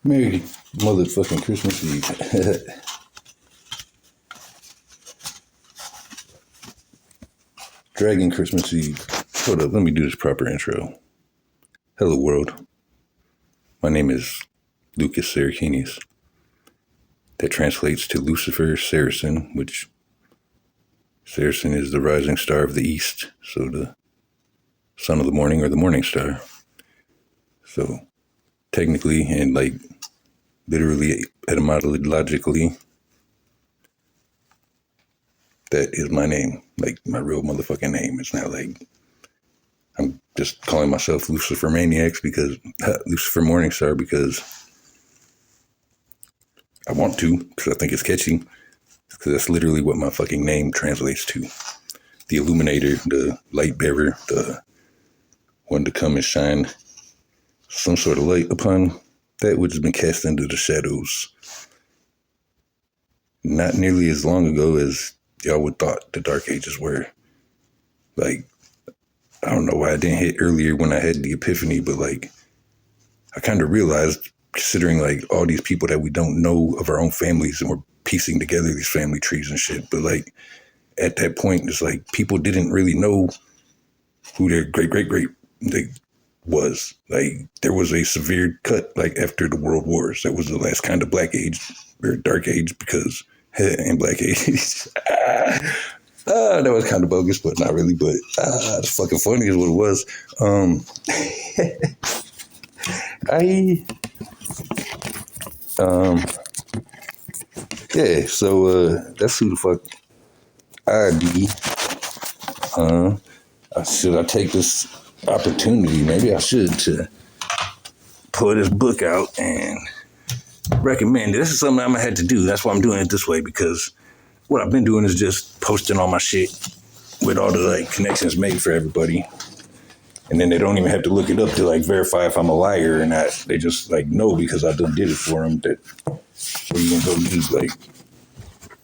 Merry motherfucking Christmas Eve. Dragon Christmas Eve. Hold up, let me do this proper intro. Hello world. My name is Lucas Sarakinis. That translates to Lucifer Saracen, which Saracen is the rising star of the east, so the son of the morning or the morning star. So technically and literally etymologically, that is my name, like my real motherfucking name. It's not like I'm just calling myself Lucifer Maniacs because Lucifer Morningstar because I want to, because I think it's catchy. Because that's literally what my fucking name translates to. The illuminator, the light bearer, the one to come and shine some sort of light upon that which has been cast into the shadows. Not nearly as long ago as y'all would thought the Dark Ages were. Like, I don't know why I didn't hit earlier when I had the epiphany, but I kind of realized, considering all these people that we don't know of our own families and we're piecing together these family trees and shit, but at that point, it's people didn't really know who their great was. There was a severe cut after the World Wars. That was the last kind of Black Age or Dark Age because and Black Age. That was kind of bogus, but not really. But it's fucking funny is what it was. Yeah. So that's who the fuck I be. Should I take this opportunity? Maybe I should to pull this book out and recommend it. This is something I'm gonna have to do. That's why I'm doing it this way, because what I've been doing is just posting all my shit with all the connections made for everybody. And then they don't even have to look it up to verify if I'm a liar or not. They just know because I done did it for them. That so you can go use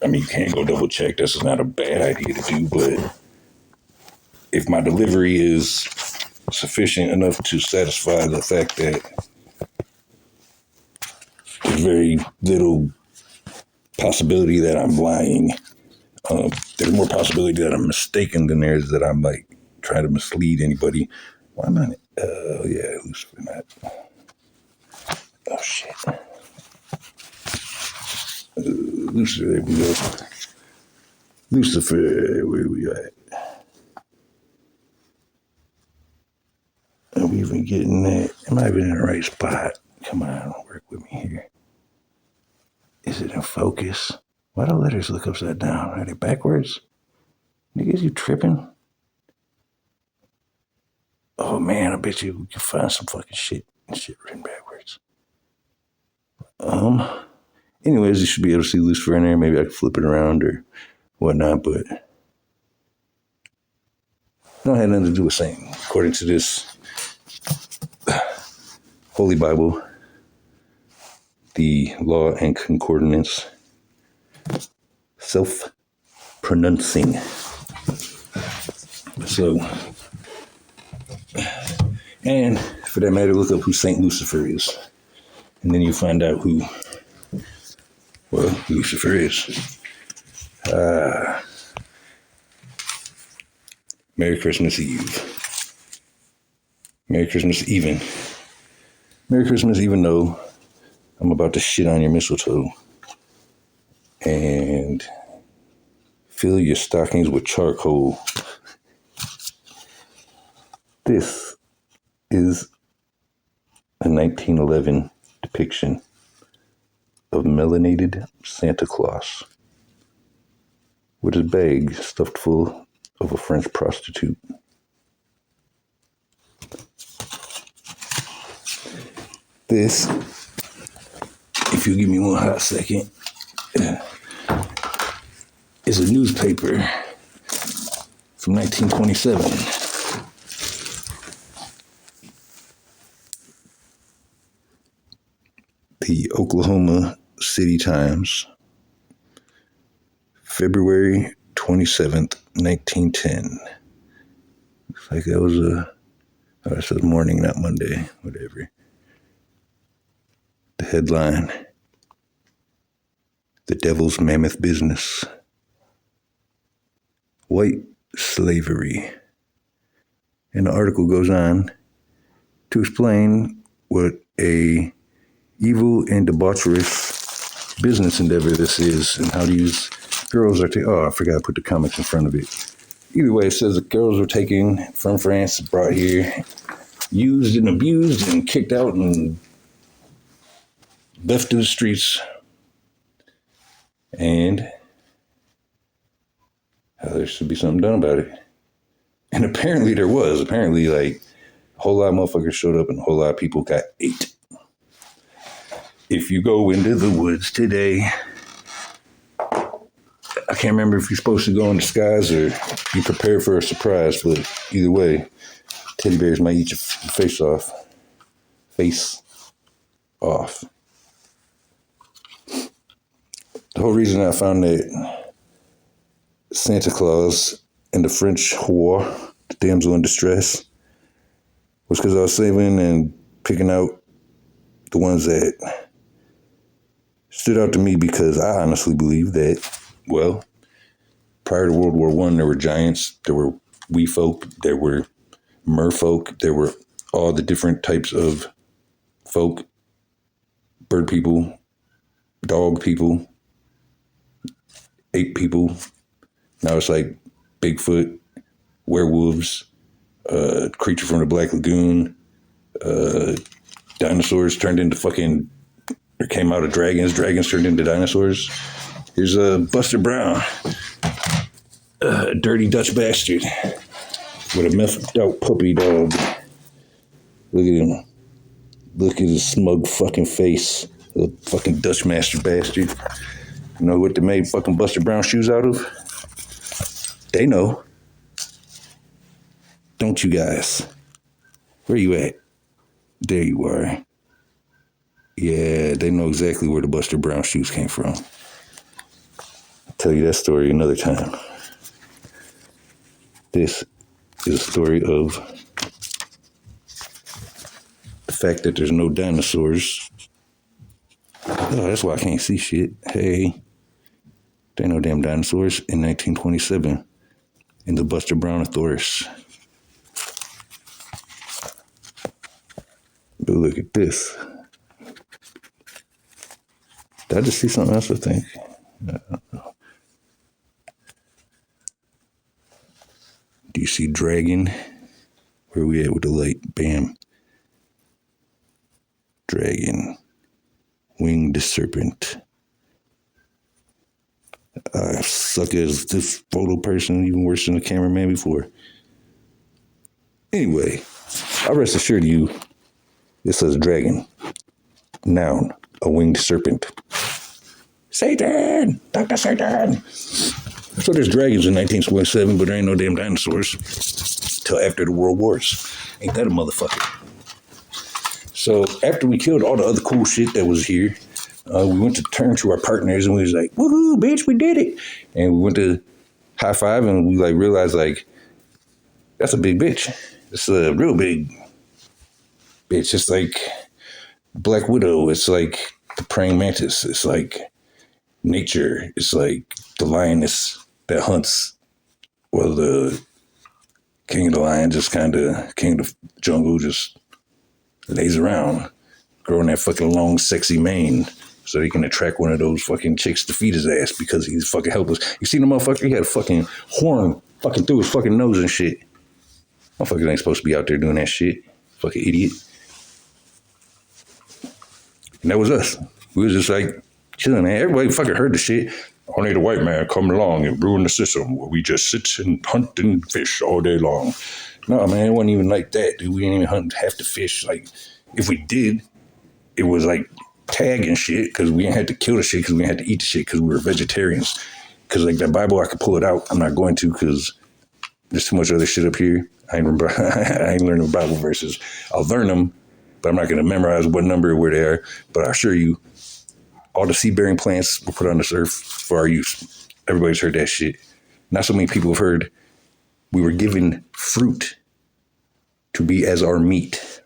you can't go double check. This is not a bad idea to do, but if my delivery is sufficient enough to satisfy the fact that there's very little possibility that I'm lying, there's more possibility that I'm mistaken than there is that I'm trying to mislead anybody. Why am I? Yeah, Lucifer not. Oh shit. Lucifer, there we go. Lucifer, where we at? Are we even getting that? Am I even in the right spot? Come on, work with me here. Is it in focus? Why do letters look upside down? Are they backwards? Niggas, you tripping? Oh man, I bet you we can find some fucking shit written backwards. Anyways, you should be able to see Lucifer in there. Maybe I can flip it around or whatnot, but it don't have nothing to do with saying. According to this Holy Bible, the Law and Concordance, self-pronouncing. So, and for that matter, look up who Saint Lucifer is. And then you find out who, Lucifer is. Merry Christmas Eve. Merry Christmas even. Merry Christmas even though I'm about to shit on your mistletoe and fill your stockings with charcoal. This is a 1911 depiction of melanated Santa Claus with his bag stuffed full of a French prostitute. This, if you give me one hot second, is a newspaper from 1927. The Oklahoma City Times, February 27th, 1910. Looks like that was it says morning, not Monday, whatever. The Headline: The Devil's Mammoth Business. White slavery. And the article goes on to explain what a evil and debaucherous business endeavor this is, and how these girls are I forgot to put the comics in front of it. Either way, it says the girls were taken from France, brought here, used and abused and kicked out and left to the streets. And there should be something done about it. And apparently there was. Apparently, like, a whole lot of motherfuckers showed up and a whole lot of people got ate. If you go into the woods today, I can't remember if you're supposed to go in disguise or you prepare for a surprise, but either way, teddy bears might eat your face off. Face off. The whole reason I found that Santa Claus and the French whore, the damsel in distress, was because I was saving and picking out the ones that stood out to me, because I honestly believe that, well, prior to World War I, there were giants, there were wee folk, there were merfolk, there were all the different types of folk, bird people, dog people, ape people. Now it's like Bigfoot, werewolves, creature from the Black Lagoon, dinosaurs turned into fucking, or came out of dragons, dragons turned into dinosaurs. Here's Buster Brown, a dirty Dutch bastard with a methed out puppy dog. Look at him. Look at his smug fucking face. A fucking Dutch master bastard. You know what they made fucking Buster Brown shoes out of? They know. Don't you guys? Where you at? There you are. Yeah, they know exactly where the Buster Brown shoes came from. I'll tell you that story another time. This is a story of the fact that there's no dinosaurs. Oh, that's why I can't see shit. Hey, there ain't no damn dinosaurs in 1927 in the Buster Brontosaurus. But look at this. Did I just see something else, I think? I don't know. Do you see dragon? Where are we at with the light? Bam. Dragon. Winged serpent. I suck as this photo person, even worse than the cameraman before. Anyway, I rest assured you, it says dragon. Noun, a winged serpent. Satan! Dr. Satan! So there's dragons in 1927, but there ain't no damn dinosaurs till after the World Wars. Ain't that a motherfucker? So after we killed all the other cool shit that was here, we went to turn to our partners and we was like, woohoo, bitch, we did it. And we went to high five and we like realized like, that's a big bitch. It's a real big bitch. It's like Black Widow. It's like the praying mantis. It's like nature. It's like the lioness that hunts. Well, the king of the lion just kind of, king of the jungle just lays around, growing that fucking long, sexy mane so he can attract one of those fucking chicks to feed his ass because he's fucking helpless. You seen the motherfucker? He had a fucking horn fucking through his fucking nose and shit. Motherfuckers ain't supposed to be out there doing that shit. Fucking idiot. And that was us. We was just like chilling, man. Everybody fucking heard the shit. Only the white man come along and ruin the system where we just sit and hunt and fish all day long. No, man, it wasn't even like that, dude. We didn't even hunt half the fish. Like, if we did, it was like tag and shit because we ain't had to kill the shit because we ain't had to eat the shit because we were vegetarians. Because, like, that Bible, I could pull it out. I'm not going to because there's too much other shit up here. I ain't learning Bible verses. I'll learn them, but I'm not going to memorize what number or where they are. But I assure you, all the seed-bearing plants were put on this earth for our use. Everybody's heard that shit. Not so many people have heard we were given fruit to be as our meat.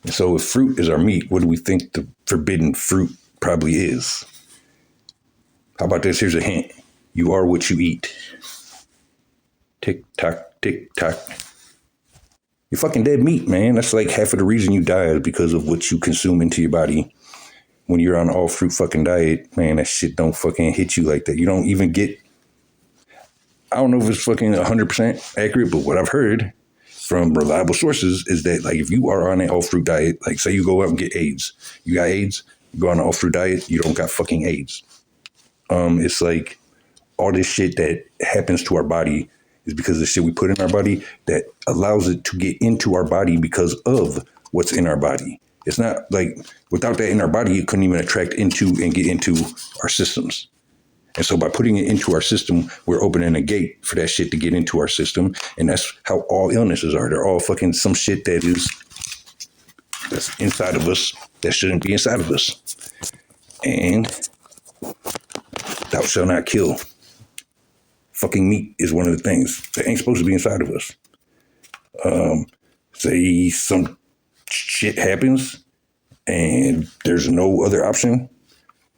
And so if fruit is our meat, what do we think the forbidden fruit probably is? How about this? Here's a hint. You are what you eat. Tick tock, tick tock. You're fucking dead meat, man. That's like half of the reason you die is because of what you consume into your body. When you're on an all fruit fucking diet, man, that shit don't fucking hit you like that. You don't even get, I don't know if it's fucking 100% accurate, but what I've heard from reliable sources is that, like, if you are on an all fruit diet, like, say you go out and get AIDS, you got AIDS, you go on an all fruit diet, you don't got fucking AIDS. It's like all this shit that happens to our body is because of the shit we put in our body that allows it to get into our body because of what's in our body. It's not like without that in our body, it couldn't even attract into and get into our systems. And so by putting it into our system, we're opening a gate for that shit to get into our system. And that's how all illnesses are. They're all fucking some shit that's inside of us that shouldn't be inside of us. And thou shalt not kill. Fucking meat is one of the things that ain't supposed to be inside of us. Say some shit happens and there's no other option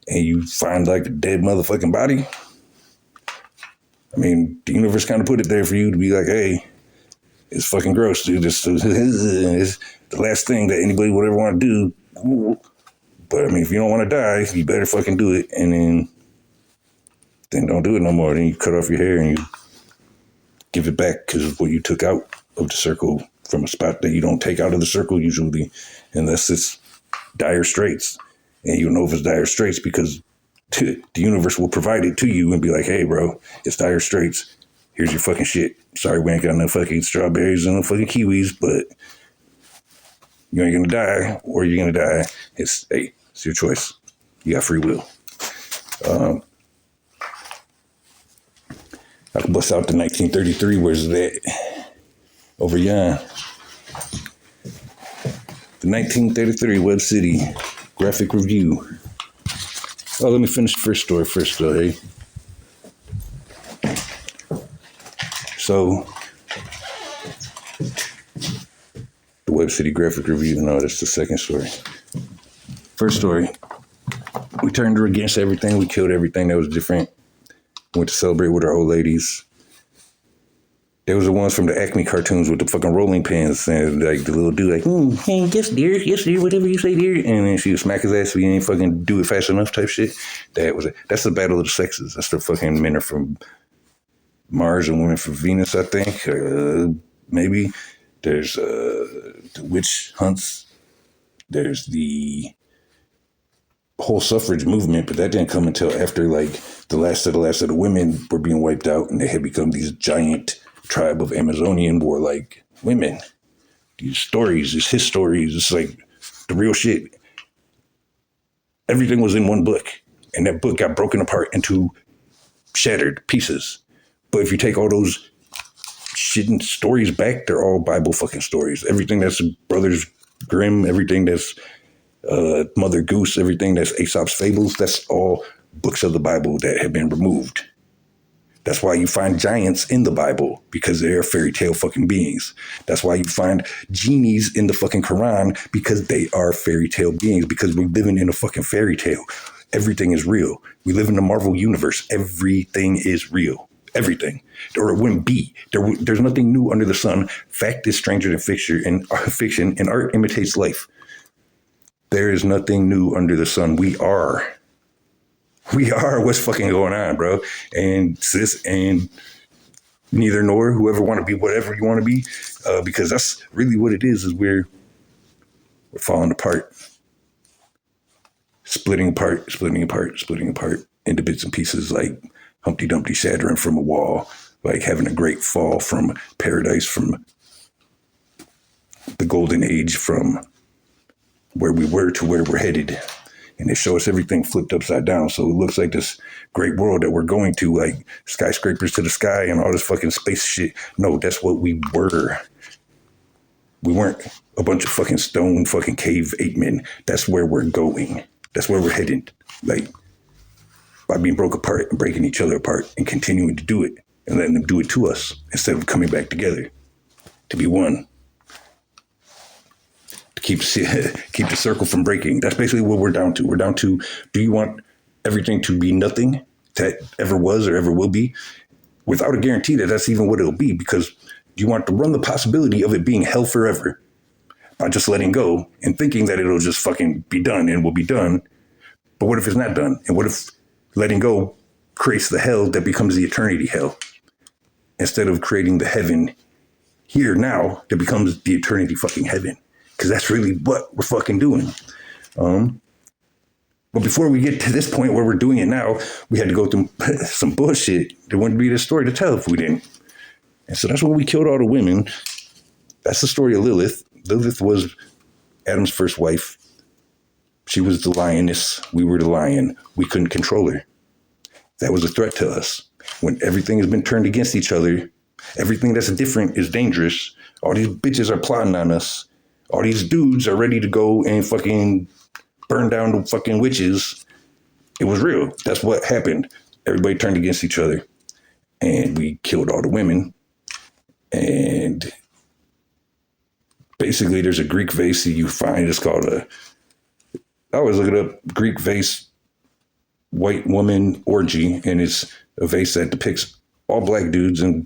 and you find like a dead motherfucking body. I mean, the universe kind of put it there for you to be like, hey, it's fucking gross, dude. This is the last thing that anybody would ever want to do. But I mean, if you don't want to die, you better fucking do it. And then don't do it no more. Then you cut off your hair and you give it back because of what you took out of the circle from a spot that you don't take out of the circle usually, unless it's dire straits. And you know if it's dire straits because the universe will provide it to you and be like, hey, bro, it's dire straits. Here's your fucking shit. Sorry, we ain't got no fucking strawberries and no fucking kiwis, but you ain't gonna die or you're gonna die. It's your choice. You got free will. I can bust out the 1933. Where's that? Over yon. The 1933 Web City graphic review. Oh, let me finish the first story first, though, hey? So, the Web City graphic review, no, that's the second story. First story, we turned her against everything. We killed everything that was different. Went to celebrate with our old ladies. They was the ones from the Acme cartoons with the fucking rolling pins and like the little dude like, hey, yes dear, whatever you say, dear. And then she would smack his ass if he ain't fucking do it fast enough type shit. That's the battle of the sexes. That's the fucking men are from Mars and women from Venus, I think. Maybe. There's the witch hunts. There's the whole suffrage movement, but that didn't come until after like the last of the women were being wiped out and they had become these giant tribe of Amazonian warlike women. These stories, these his stories, it's like the real shit. Everything was in one book, and that book got broken apart into shattered pieces. But if you take all those shit and stories back, they're all Bible fucking stories. Everything that's Brothers Grimm, everything that's Mother Goose, everything that's Aesop's Fables, that's all books of the Bible that have been removed. That's why you find giants in the Bible, because they're fairy tale fucking beings. That's why you find genies in the fucking Quran, because they are fairy tale beings, because we're living in a fucking fairy tale. Everything is real. We live in the Marvel universe. Everything is real. Everything. Or it wouldn't be. There's nothing new under the sun. Fact is stranger than fiction, and art imitates life. There is nothing new under the sun. We are what's fucking going on, bro. And sis and neither nor whoever want to be whatever you want to be, because that's really what it is we're falling apart, splitting apart into bits and pieces, like Humpty Dumpty shattering from a wall, like having a great fall from paradise, from the golden age, from where we were to where we're headed. And they show us everything flipped upside down. So it looks like this great world that we're going to, like skyscrapers to the sky and all this fucking space shit. No, that's what we were. We weren't a bunch of fucking stone fucking cave ape men. That's where we're going. That's where we're headed. Like, by being broke apart and breaking each other apart and continuing to do it and letting them do it to us instead of coming back together to be one. To keep keep the circle from breaking. That's basically what we're down to. We're down to, do you want everything to be nothing that ever was or ever will be, without a guarantee that that's even what it'll be? Because you want to run the possibility of it being hell forever by just letting go and thinking that it'll just fucking be done and will be done. But what if it's not done? And what if letting go creates the hell that becomes the eternity hell, instead of creating the heaven here now that becomes the eternity fucking heaven? Because that's really what we're fucking doing. But before we get to this point where we're doing it now, we had to go through some bullshit. There wouldn't be this story to tell if we didn't. And so that's when we killed all the women. That's the story of Lilith. Lilith was Adam's first wife. She was the lioness. We were the lion. We couldn't control her. That was a threat to us. When everything has been turned against each other, everything that's different is dangerous. All these bitches are plotting on us. All these dudes are ready to go and fucking burn down the fucking witches. It was real. That's what happened. Everybody turned against each other. And we killed all the women. And basically there's a Greek vase that you find. It's called I always look it up, Greek vase white woman orgy. And it's a vase that depicts all black dudes and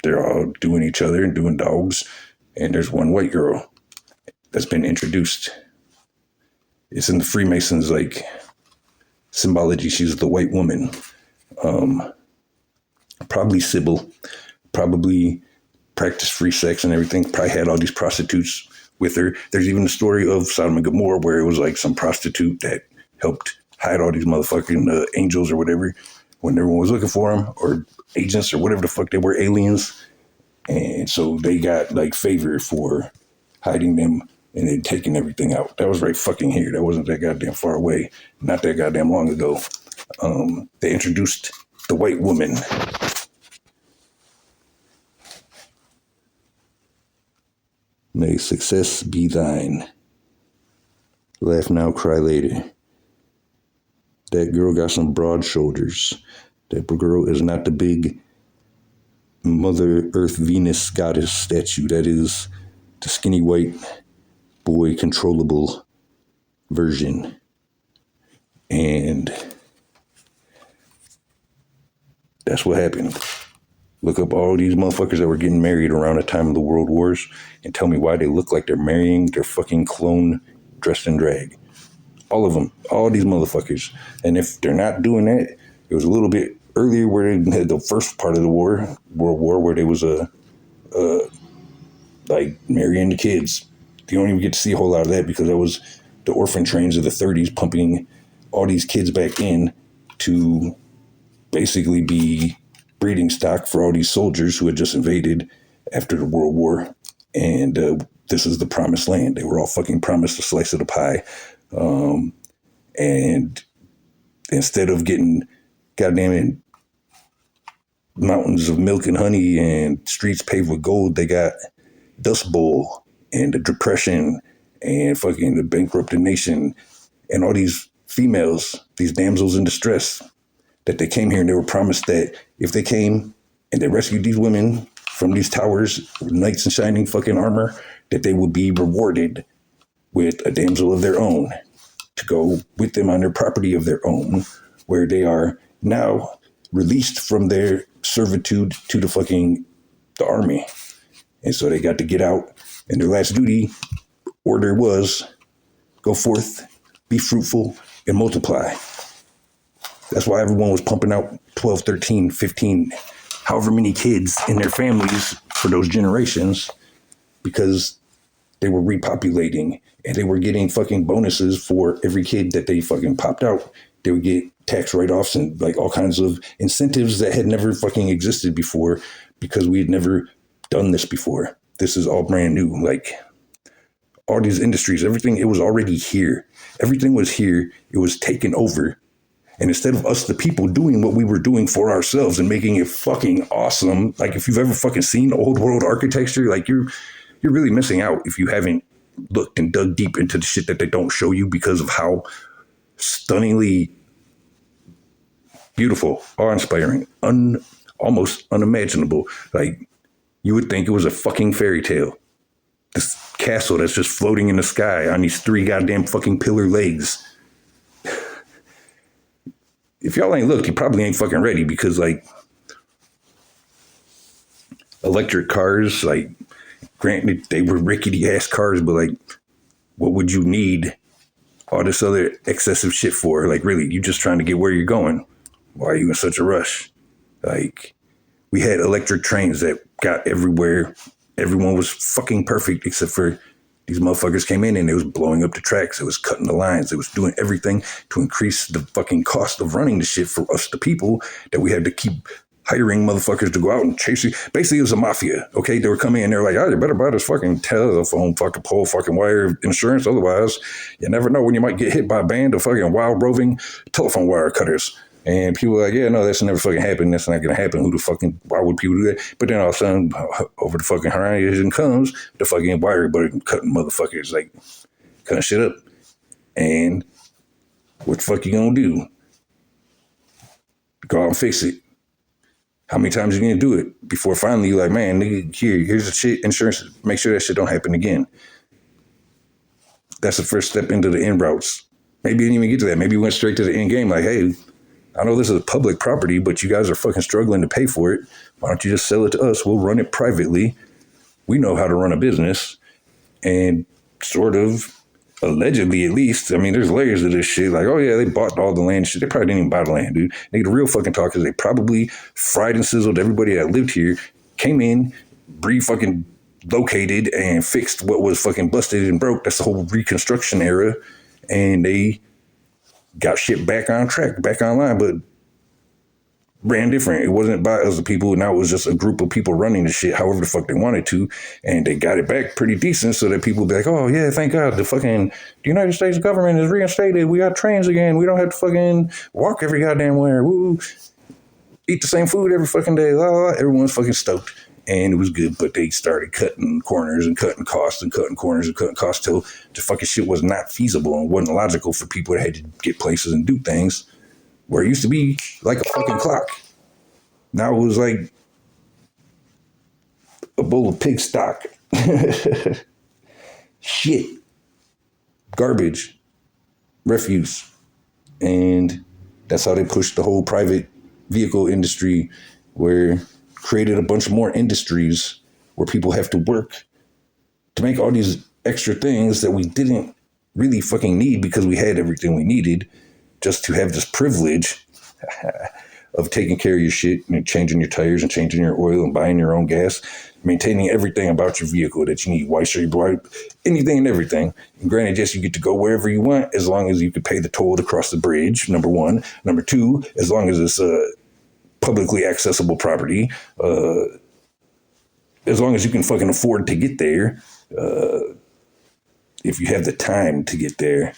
they're all doing each other and doing dogs. And there's one white girl that's been introduced. It's in the Freemasons, like, symbology. She's the white woman. Probably Sybil. Probably practiced free sex and everything. Probably had all these prostitutes with her. There's even the story of Sodom and Gomorrah where it was like some prostitute that helped hide all these motherfucking angels or whatever when everyone was looking for them, or agents or whatever the fuck they were, aliens. And so they got like favor for hiding them and then taking everything out. That was right fucking here. That wasn't that goddamn far away. Not that goddamn long ago. They introduced the white woman. May success be thine. Laugh now, cry later. That girl got some broad shoulders. That girl is not the big Mother Earth Venus goddess statue. That is the skinny white boy controllable version. And that's what happened. Look up all these motherfuckers that were getting married around the time of the World Wars and tell me why they look like they're marrying their fucking clone dressed in drag. All of them. All these motherfuckers. And if they're not doing that, it was a little bit earlier where they had the first part of the war, World War, where they was like marrying the kids. You don't even get to see a whole lot of that because that was the orphan trains of the 30s pumping all these kids back in to basically be breeding stock for all these soldiers who had just invaded after the World War. And this is the promised land. They were all fucking promised a slice of the pie. And instead of getting goddamn mountains of milk and honey and streets paved with gold, they got Dust Bowl and the Depression and fucking the bankrupted nation and all these females, these damsels in distress, that they came here and they were promised that if they came and they rescued these women from these towers, knights in shining fucking armor, that they would be rewarded with a damsel of their own to go with them on their property of their own, where they are now released from their servitude to the army. And so they got to get out, and their last duty order was go forth, be fruitful, and multiply. That's why everyone was pumping out 12, 13, 15, however many kids in their families for those generations, because they were repopulating and they were getting fucking bonuses for every kid that they fucking popped out. They would get tax write-offs and like all kinds of incentives that had never fucking existed before because we had never done this before. This is all brand new. Like all these industries, everything, it was already here. Everything was here. It was taken over. And instead of us, the people, doing what we were doing for ourselves and making it fucking awesome, like if you've ever fucking seen old world architecture, like you're really missing out if you haven't looked and dug deep into the shit that they don't show you because of how stunningly beautiful, awe-inspiring, almost unimaginable. Like you would think it was a fucking fairy tale. this castle that's just floating in the sky on these 3 goddamn fucking pillar legs. If y'all ain't looked, you probably ain't fucking ready, because like electric cars, like granted they were rickety ass cars, but like what would you need all this other excessive shit for? Like really, you just trying to get where you're going. Why are you in such a rush? Like we had electric trains that got everywhere. Everyone was fucking perfect except for these motherfuckers came in and it was blowing up the tracks. It was cutting the lines. It was doing everything to increase the fucking cost of running the shit for us, the people, that we had to keep hiring motherfuckers to go out and chase you. Basically, it was a mafia, okay? They were coming in, they're like, oh, you better buy this fucking telephone, fucking pole, fucking wire insurance. Otherwise, you never know when you might get hit by a band of fucking wild roving telephone wire cutters. And people were like, yeah, no, that's never fucking happened. That's not going to happen. Why would people do that? But then all of a sudden, over the fucking horizon comes the fucking wire button cutting motherfuckers, like, cutting shit up. And what the fuck you gonna do? Go out and fix it. How many times are you gonna do it before finally you're like, man, nigga, here's the shit, insurance, make sure that shit don't happen again. That's the first step into the end routes. Maybe you didn't even get to that. Maybe you went straight to the end game, like, hey, I know this is public property, but you guys are fucking struggling to pay for it. Why don't you just sell it to us? We'll run it privately. We know how to run a business. And sort of, allegedly at least, I mean, there's layers of this shit. Like, oh yeah, they bought all the land shit. They probably didn't even buy the land, dude. The real fucking talk is they probably fried and sizzled everybody that lived here, came in, fucking located and fixed what was fucking busted and broke. That's the whole Reconstruction era. And they got shit back on track, back online, but ran different. It wasn't by other people. Now it was just a group of people running the shit however the fuck they wanted to. And they got it back pretty decent so that people be like, oh yeah, thank God the United States government is reinstated. We got trains again. We don't have to fucking walk every goddamn where. Woo. Eat the same food every fucking day. La, la, la. Everyone's fucking stoked. And it was good, but they started cutting corners and cutting costs and cutting corners and cutting costs till the fucking shit was not feasible and wasn't logical for people that had to get places and do things. Where it used to be like a fucking clock. Now it was like a bowl of pig stock. Shit. Garbage. Refuse. And that's how they pushed the whole private vehicle industry, where created a bunch more industries where people have to work to make all these extra things that we didn't really fucking need because we had everything we needed, just to have this privilege of taking care of your shit and changing your tires and changing your oil and buying your own gas, maintaining everything about your vehicle that you need, wipe, anything and everything. And granted, yes, you get to go wherever you want as long as you can pay the toll to cross the bridge, number one. Number two, as long as it's publicly accessible property, as long as you can fucking afford to get there, if you have the time to get there.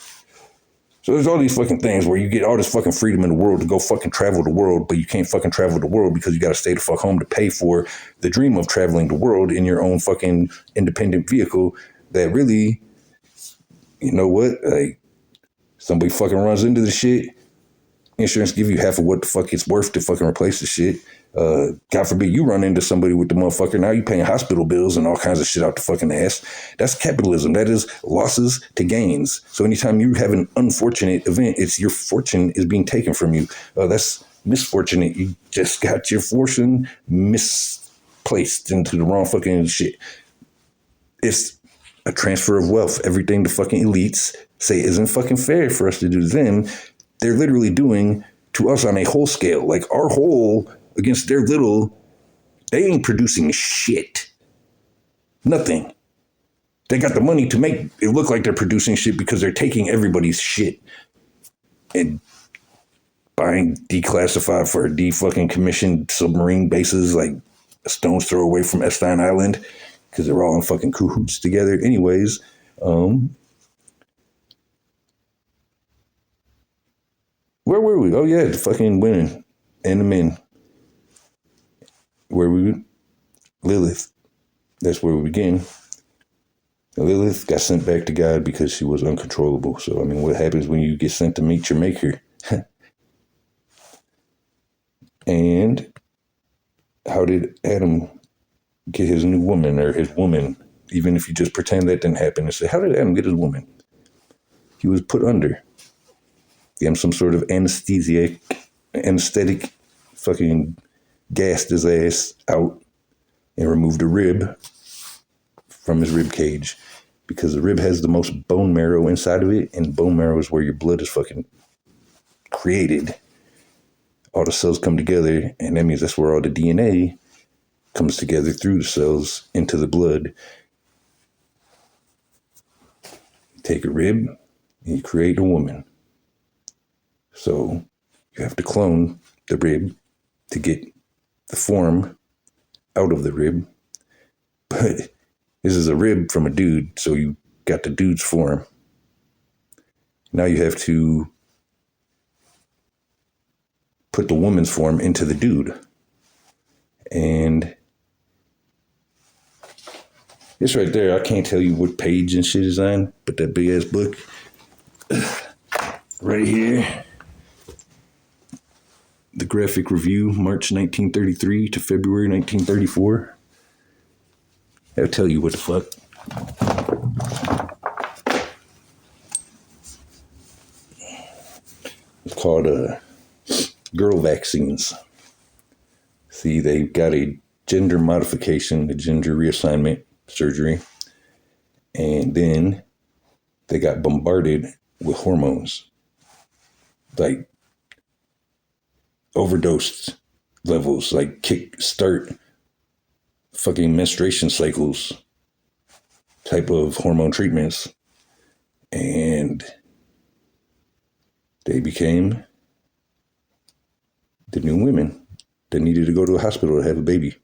So there's all these fucking things where you get all this fucking freedom in the world to go fucking travel the world, but you can't fucking travel the world because you got to stay the fuck home to pay for the dream of traveling the world in your own fucking independent vehicle that really, you know what, like somebody fucking runs into the shit, insurance give you half of what the fuck it's worth to fucking replace the shit. God forbid you run into somebody with the motherfucker. Now you paying hospital bills and all kinds of shit out the fucking ass. That's capitalism. That is losses to gains. So anytime you have an unfortunate event, it's your fortune is being taken from you. That's misfortunate. You just got your fortune misplaced into the wrong fucking shit. It's a transfer of wealth. Everything the fucking elites say isn't fucking fair for us to do to them, they're literally doing to us on a whole scale. Like our whole against their little, they ain't producing shit. Nothing. They got the money to make it look like they're producing shit because they're taking everybody's shit and buying declassified for fucking commissioned submarine bases like a stone's throw away from Epstein Island because they're all in fucking cahoots together. Anyways, where were we? Oh yeah, the fucking women and the men. Where we Lilith. That's where we begin. Lilith got sent back to God because she was uncontrollable. So, I mean, what happens when you get sent to meet your maker? And how did Adam get his new woman or his woman? even if you just pretend that didn't happen and say, how did Adam get his woman? He was put under. Gave him some sort of anesthetic, fucking gassed his ass out and removed a rib from his rib cage, because the rib has the most bone marrow inside of it, and bone marrow is where your blood is fucking created. All the cells come together, and that means that's where all the DNA comes together through the cells into the blood. You take a rib and you create a woman. So you have to clone the rib to get the form out of the rib. But this is a rib from a dude, so you got the dude's form. Now you have to put the woman's form into the dude. And it's right there. I can't tell you what page and shit is on, but that big ass book right here. The graphic review, March 1933 to February 1934. I'll tell you what the fuck. It's called girl vaccines. See, they got a gender modification, a gender reassignment surgery, and then they got bombarded with hormones, like overdosed levels, like kick start fucking menstruation cycles type of hormone treatments, and they became the new women that needed to go to a hospital to have a baby.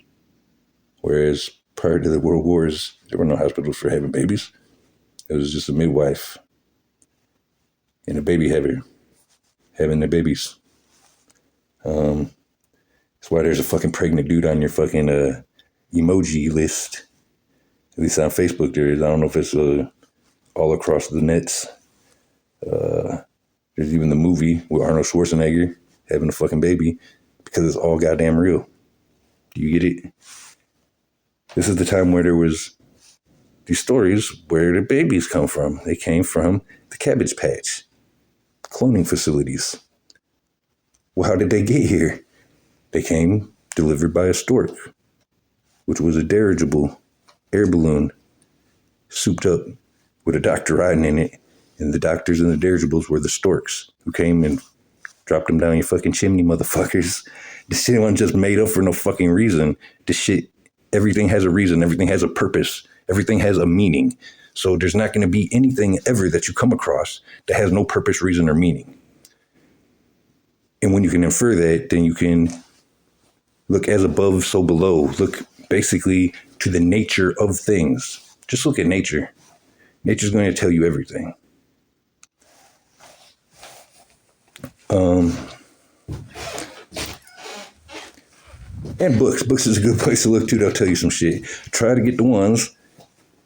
Whereas prior to the World Wars, there were no hospitals for having babies. It was just a midwife and a baby haver having their babies. That's why there's a fucking pregnant dude on your fucking emoji list. At least on Facebook there is. I don't know if it's all across the nets. There's even the movie with Arnold Schwarzenegger having a fucking baby, because it's all goddamn real. Do you get it? This is the time where there was these stories where the babies come from. They came from the Cabbage Patch cloning facilities. Well, how did they get here? They came delivered by a stork, which was a dirigible air balloon souped up with a doctor riding in it. And the doctors and the dirigibles were the storks who came and dropped them down your fucking chimney, motherfuckers. This shit wasn't just made up for no fucking reason. This shit, everything has a reason. Everything has a purpose. Everything has a meaning. So there's not going to be anything ever that you come across that has no purpose, reason, or meaning. And when you can infer that, then you can look as above, so below. Look basically to the nature of things. Just look at nature. Nature's going to tell you everything. And books. Books is a good place to look too. They'll tell you some shit. Try to get the ones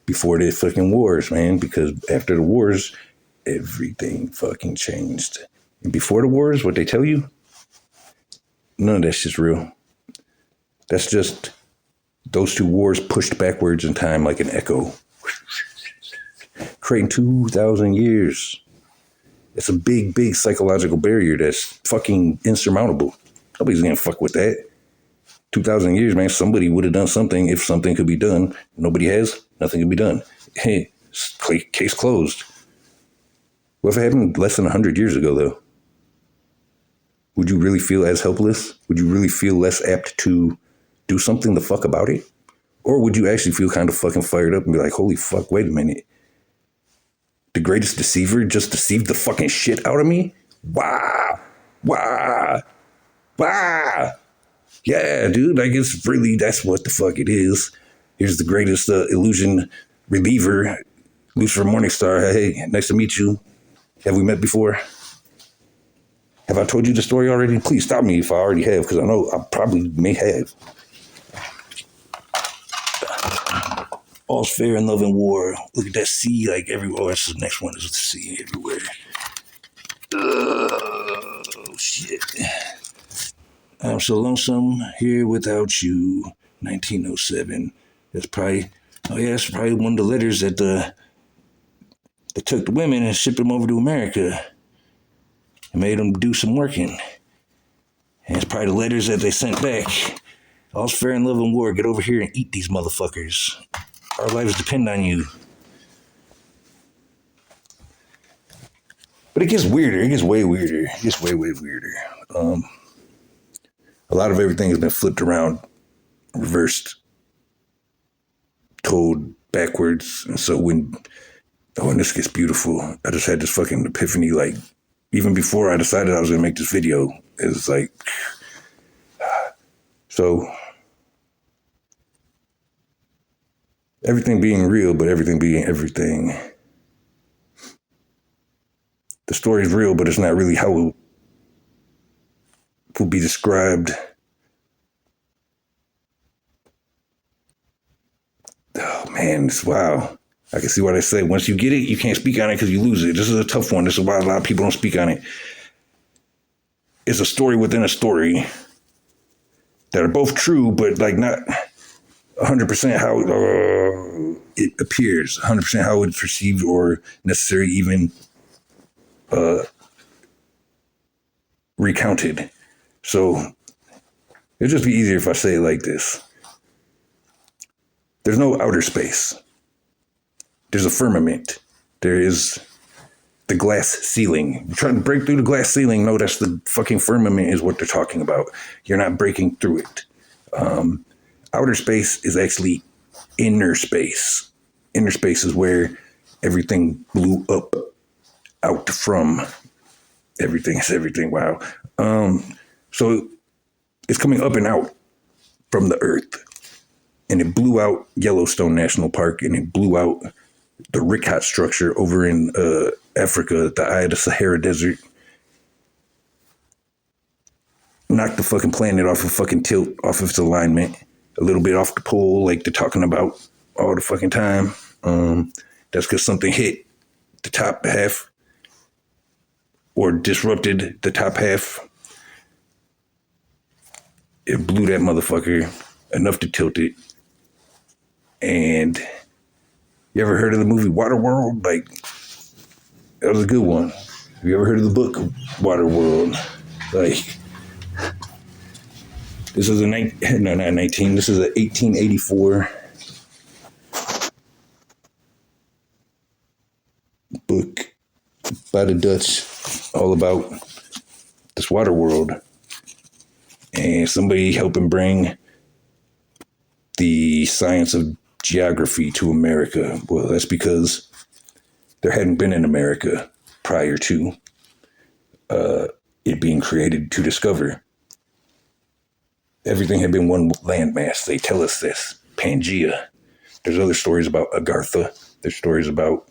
before the fucking wars, man, because after the wars, everything fucking changed. And before the wars, what they tell you, none of that shit's real. That's just those two wars pushed backwards in time like an echo. Creating 2,000 years. It's a big, big psychological barrier that's fucking insurmountable. Nobody's gonna fuck with that. 2,000 years, man, somebody would have done something if something could be done. Nobody has, nothing can be done. Hey, case closed. What if it happened less than 100 years ago, though? Would you really feel as helpless? Would you really feel less apt to do something the fuck about it? Or would you actually feel kind of fucking fired up and be like, holy fuck, wait a minute. The greatest deceiver just deceived the fucking shit out of me? Wow. Wow. Wow. Yeah, dude, I guess really that's what the fuck it is. Here's the greatest illusion reliever, Lucifer Morningstar. Hey, nice to meet you. Have we met before? Have I told you the story already? Please stop me if I already have, because I know I probably may have. All's fair in love and war. Look at that sea like everywhere. That's the next one is the sea everywhere. Oh, shit. I'm so lonesome here without you. 1907. That's probably Oh yeah, it's probably one of the letters that took the women and shipped them over to America and made them do some working. And it's probably the letters that they sent back. All's fair in love and war. Get over here and eat these motherfuckers. Our lives depend on you. But it gets weirder. It gets way weirder. It gets way, way weirder. A lot of everything has been flipped around, reversed, told backwards. And so and this gets beautiful. I just had this fucking epiphany, like, even before I decided I was going to make this video. It was like, so, everything being real, but everything being everything. The story is real, but it's not really how it will be described. Oh, man, wow. I can see why they say once you get it, you can't speak on it because you lose it. This is a tough one. This is why a lot of people don't speak on it. It's a story within a story that are both true, but like not 100% how it appears, 100% how it's perceived or necessarily even recounted. So it'd just be easier if I say it like this. There's no outer space. There's a firmament. There is the glass ceiling. You're trying to break through the glass ceiling. No, that's the fucking firmament is what they're talking about. You're not breaking through it. Outer space is actually inner space. Inner space is where everything blew up out from. Everything is everything. Wow. So it's coming up and out from the earth. And it blew out Yellowstone National Park, and it blew out the Rickhat structure over in Africa at the eye of the Sahara Desert. Knocked the fucking planet off of fucking tilt, off of its alignment, a little bit off the pole, like they're talking about all the fucking time. That's because something hit the top half or disrupted the top half. It blew that motherfucker enough to tilt it. And you ever heard of the movie Waterworld? Like, that was a good one. Have you ever heard of the book Waterworld? Like, this is this is a 1884 book by the Dutch, all about this water world. And somebody helping bring the science of geography to America. Well, that's because there hadn't been an America prior to it being created to discover. Everything had been one landmass. They tell us this. Pangea. There's other stories about Agartha. There's stories about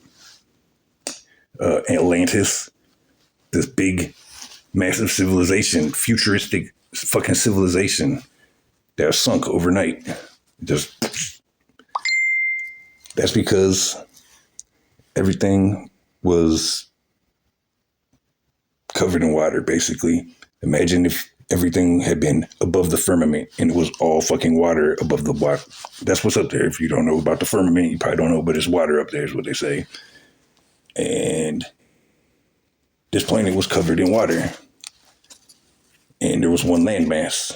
Atlantis. This big, massive civilization, futuristic fucking civilization that was sunk overnight. Just, that's because everything was covered in water, basically. Imagine if everything had been above the firmament and it was all fucking water above the water. That's what's up there. If you don't know about the firmament, you probably don't know, but it's water up there is what they say. And this planet was covered in water. And there was one landmass.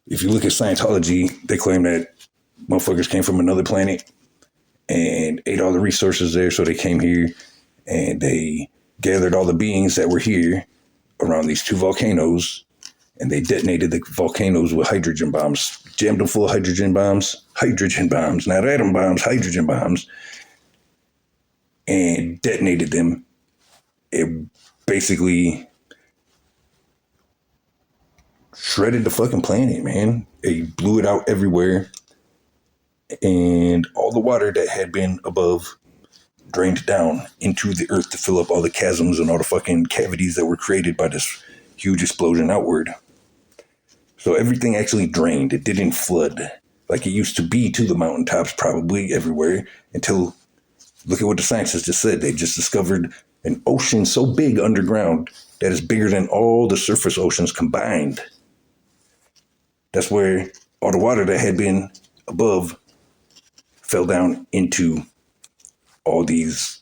If you look at Scientology, they claim that motherfuckers came from another planet and ate all the resources there. So they came here and they gathered all the beings that were here around these two volcanoes, and they detonated the volcanoes with hydrogen bombs, jammed them full of hydrogen bombs, not atom bombs, hydrogen bombs, and detonated them. It basically shredded the fucking planet, man. It blew it out everywhere, and all the water that had been above drained down into the earth to fill up all the chasms and all the fucking cavities that were created by this huge explosion outward. So everything actually drained. It didn't flood like it used to be to the mountaintops, probably everywhere, until, look at what the scientists just said. They just discovered an ocean so big underground that is bigger than all the surface oceans combined. That's where all the water that had been above fell down into all these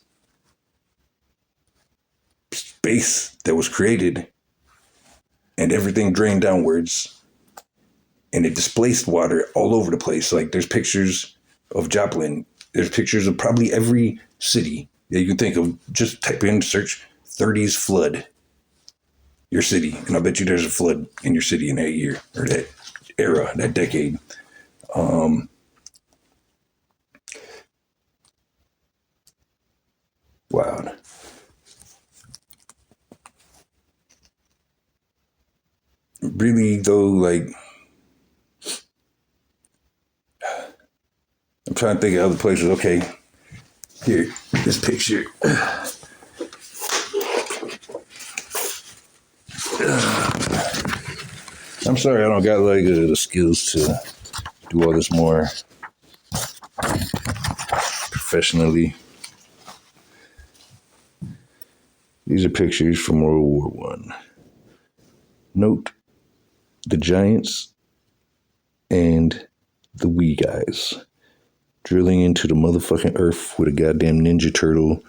space that was created, and everything drained downwards, and it displaced water all over the place. Like there's pictures of Joplin. There's pictures of probably every city that you can think of. Just type in, search 30s flood your city, and I bet you there's a flood in your city in that year or that era, that decade. Wow. Really though, like I'm trying to think of other places. Okay, here, this picture. I'm sorry, I don't got like the skills to do all this more professionally. These are pictures from World War One. Note the giants and the wee guys drilling into the motherfucking earth with a goddamn Ninja Turtle.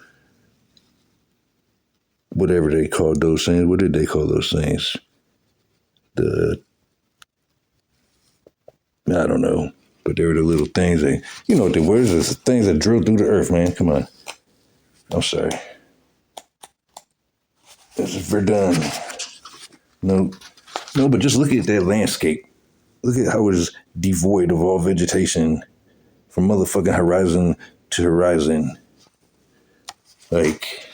Whatever they called those things. What did they call those things? I don't know. But they were the little things that, you know what they were? The things that drill through the earth, man. Come on. I'm sorry. This is Verdun. No, but just look at that landscape. Look at how it's devoid of all vegetation from motherfucking horizon to horizon. Like,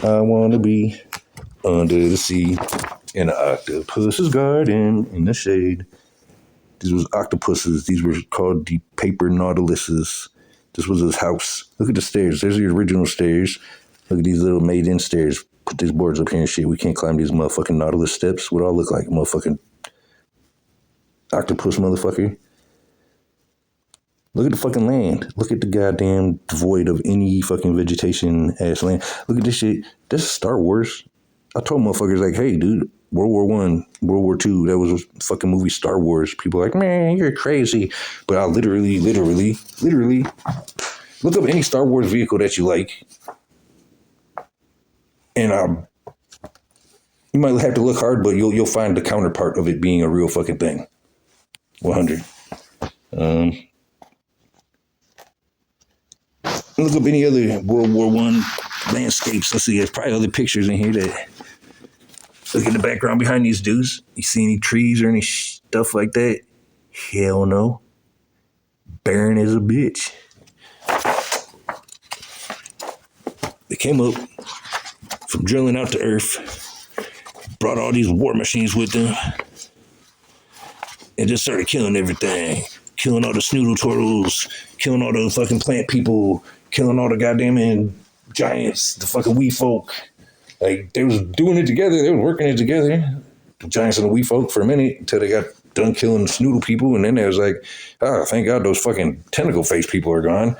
I want to be under the sea in an octopus's garden in the shade. These was octopuses. These were called the paper nautiluses. This was his house. Look at the stairs. There's the original stairs. Look at these little made-in stairs. Put these boards up here and shit. We can't climb these motherfucking nautilus steps. What all look like? Motherfucking octopus motherfucker. Look at the fucking land. Look at the goddamn void of any fucking vegetation ass land. Look at this shit. This is Star Wars. I told motherfuckers like, hey, dude, World War One, World War Two, that was a fucking movie Star Wars. People are like, man, you're crazy. But I literally look up any Star Wars vehicle that you like. And you might have to look hard, but you'll find the counterpart of it being a real fucking thing. 100. Look up any other World War One landscapes. Let's see, there's probably other pictures in here that look at the background behind these dudes. You see any trees or any stuff like that? Hell no. Barren as a bitch. They came up from drilling out the earth, brought all these war machines with them, and just started killing everything. Killing all the snoodle turtles, killing all the fucking plant people, killing all the goddamn giants, the fucking wee folk. Like, they was doing it together. They was working it together. The giants and the wee folk for a minute until they got done killing the snoodle people. And then they was like, oh, thank God those fucking tentacle face people are gone.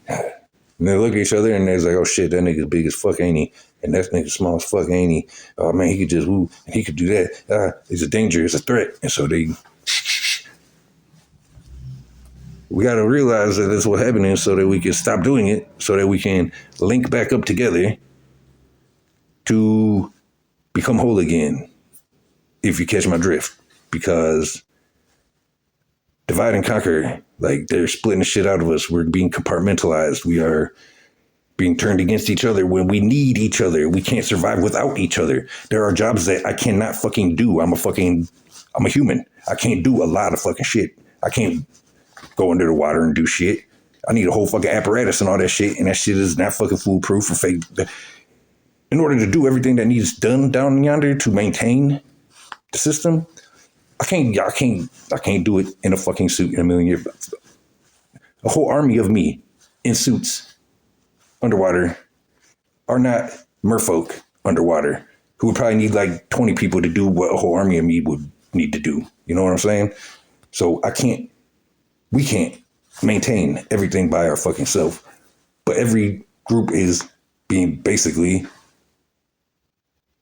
And they look at each other and they was like, oh shit, that nigga's big as fuck, ain't he? And that nigga small as fuck, ain't he? Oh man, he could just woo, and he could do that. It's a danger, it's a threat. And so we got to realize that that's what's happening so that we can stop doing it, so that we can link back up together to become whole again, if you catch my drift. Because divide and conquer, like they're splitting the shit out of us. We're being compartmentalized. We are being turned against each other when we need each other. We can't survive without each other. There are jobs that I cannot fucking do. I'm a human. I can't do a lot of fucking shit. I can't go under the water and do shit. I need a whole fucking apparatus and all that shit, and that shit is not fucking foolproof or fake. In order to do everything that needs done down yonder to maintain the system, I can't do it in a fucking suit in a million years. A whole army of me in suits underwater are not merfolk underwater who would probably need like 20 people to do what a whole army of me would need to do. You know what I'm saying? So we can't maintain everything by our fucking self. But every group is being basically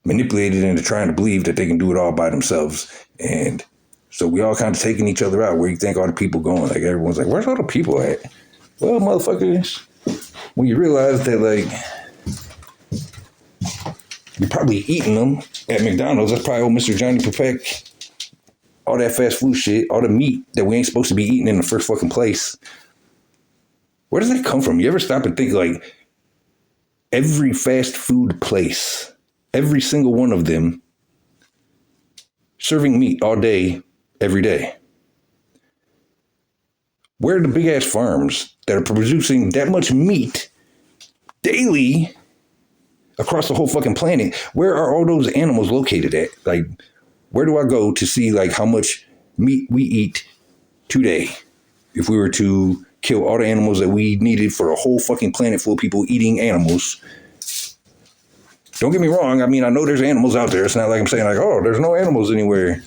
manipulated into trying to believe that they can do it all by themselves. And So we all kind of taking each other out. Where you think all the people going? Like everyone's like, where's all the people at? Well, motherfuckers, when you realize that like you're probably eating them at McDonald's, that's probably old Mr. Johnny Prepek. All that fast food shit, all the meat that we ain't supposed to be eating in the first fucking place. Where does that come from? You ever stop and think like every fast food place, every single one of them, serving meat all day, every day? Where are the big ass farms that are producing that much meat daily across the whole fucking planet? Where are all those animals located at? Like, where do I go to see like how much meat we eat today? If we were to kill all the animals that we needed for a whole fucking planet full of people eating animals. Don't get me wrong. I mean, I know there's animals out there. It's not like I'm saying like, oh, there's no animals anywhere.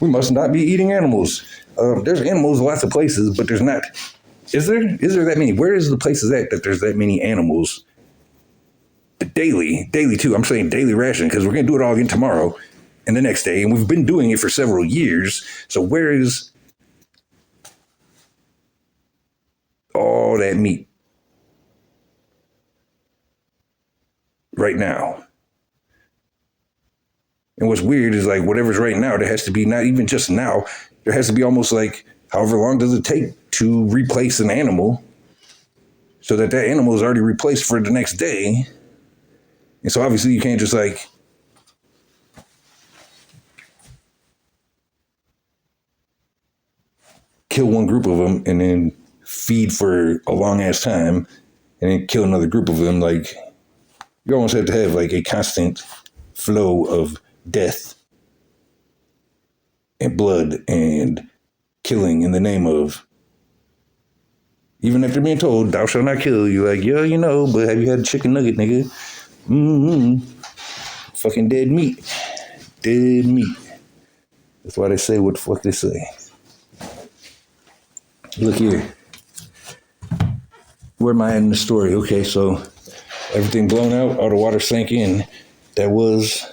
We must not be eating animals. There's animals lots of places, but there's not. Is there that many? Where is the places that there's that many animals? Daily too. I'm saying daily ration because we're going to do it all again tomorrow and the next day. And we've been doing it for several years. So where is all that meat right now? And what's weird is like whatever's right now, there has to be not even just now. There has to be almost like however long does it take to replace an animal so that animal is already replaced for the next day. And so obviously you can't just like kill one group of them and then feed for a long ass time and then kill another group of them. Like you almost have to have like a constant flow of death and blood and killing in the name of, even if they're being told, thou shalt not kill. You're like, yeah, you know, but have you had a chicken nugget, nigga? Fucking dead meat. Dead meat. That's why they say what the fuck they say. Look here. Where am I in the story? Okay, so everything blown out, all the water sank in. That was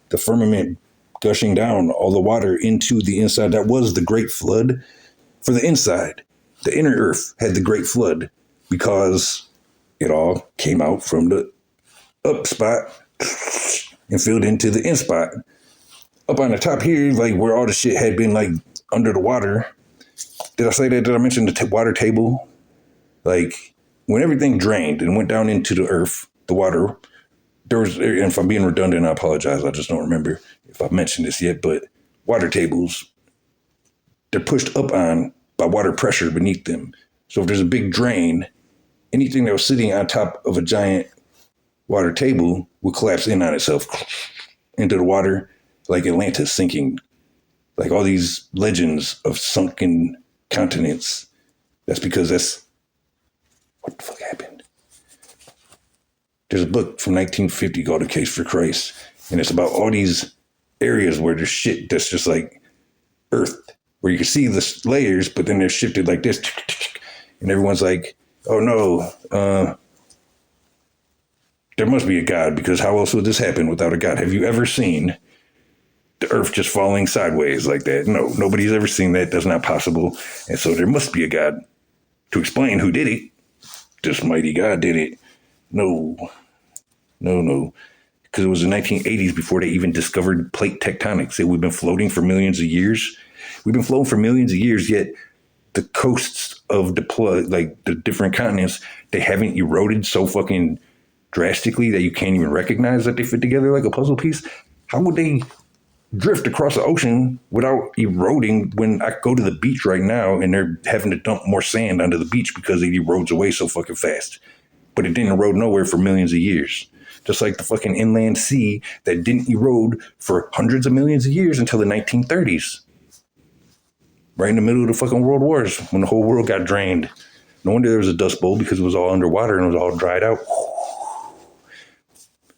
the firmament gushing down, all the water into the inside. That was the Great Flood for the inside. The inner earth had the Great Flood because it all came out from the up spot and filled into the in spot. Up on the top here, like where all the shit had been like under the water. Did I say that? Did I mention the water table? Like when everything drained and went down into the earth, the water, there was, and if I'm being redundant, I apologize. I just don't remember if I've mentioned this yet, but water tables, they're pushed up on by water pressure beneath them. So if there's a big drain, anything that was sitting on top of a giant water table would collapse in on itself into the water, like Atlantis sinking, like all these legends of sunken continents. That's because that's what the fuck happened. There's a book from 1950 called A Case for Christ, and it's about all these areas where there's shit that's just like earth, where you can see the layers, but then they're shifted like this, and everyone's like, oh no, there must be a God, because how else would this happen without a God? Have you ever seen the earth just falling sideways like that? No, nobody's ever seen that. That's not possible. And so there must be a God to explain who did it. This mighty God did it. No. Because it was the 1980s before they even discovered plate tectonics. We've been floating for millions of years. We've been floating for millions of years, yet the coasts of the different continents, they haven't eroded so fucking drastically that you can't even recognize that they fit together like a puzzle piece. How would they drift across the ocean without eroding when I go to the beach right now and they're having to dump more sand onto the beach because it erodes away so fucking fast? But it didn't erode nowhere for millions of years. Just like the fucking inland sea that didn't erode for hundreds of millions of years until the 1930s. Right in the middle of the fucking world wars when the whole world got drained. No wonder there was a dust bowl, because it was all underwater and it was all dried out.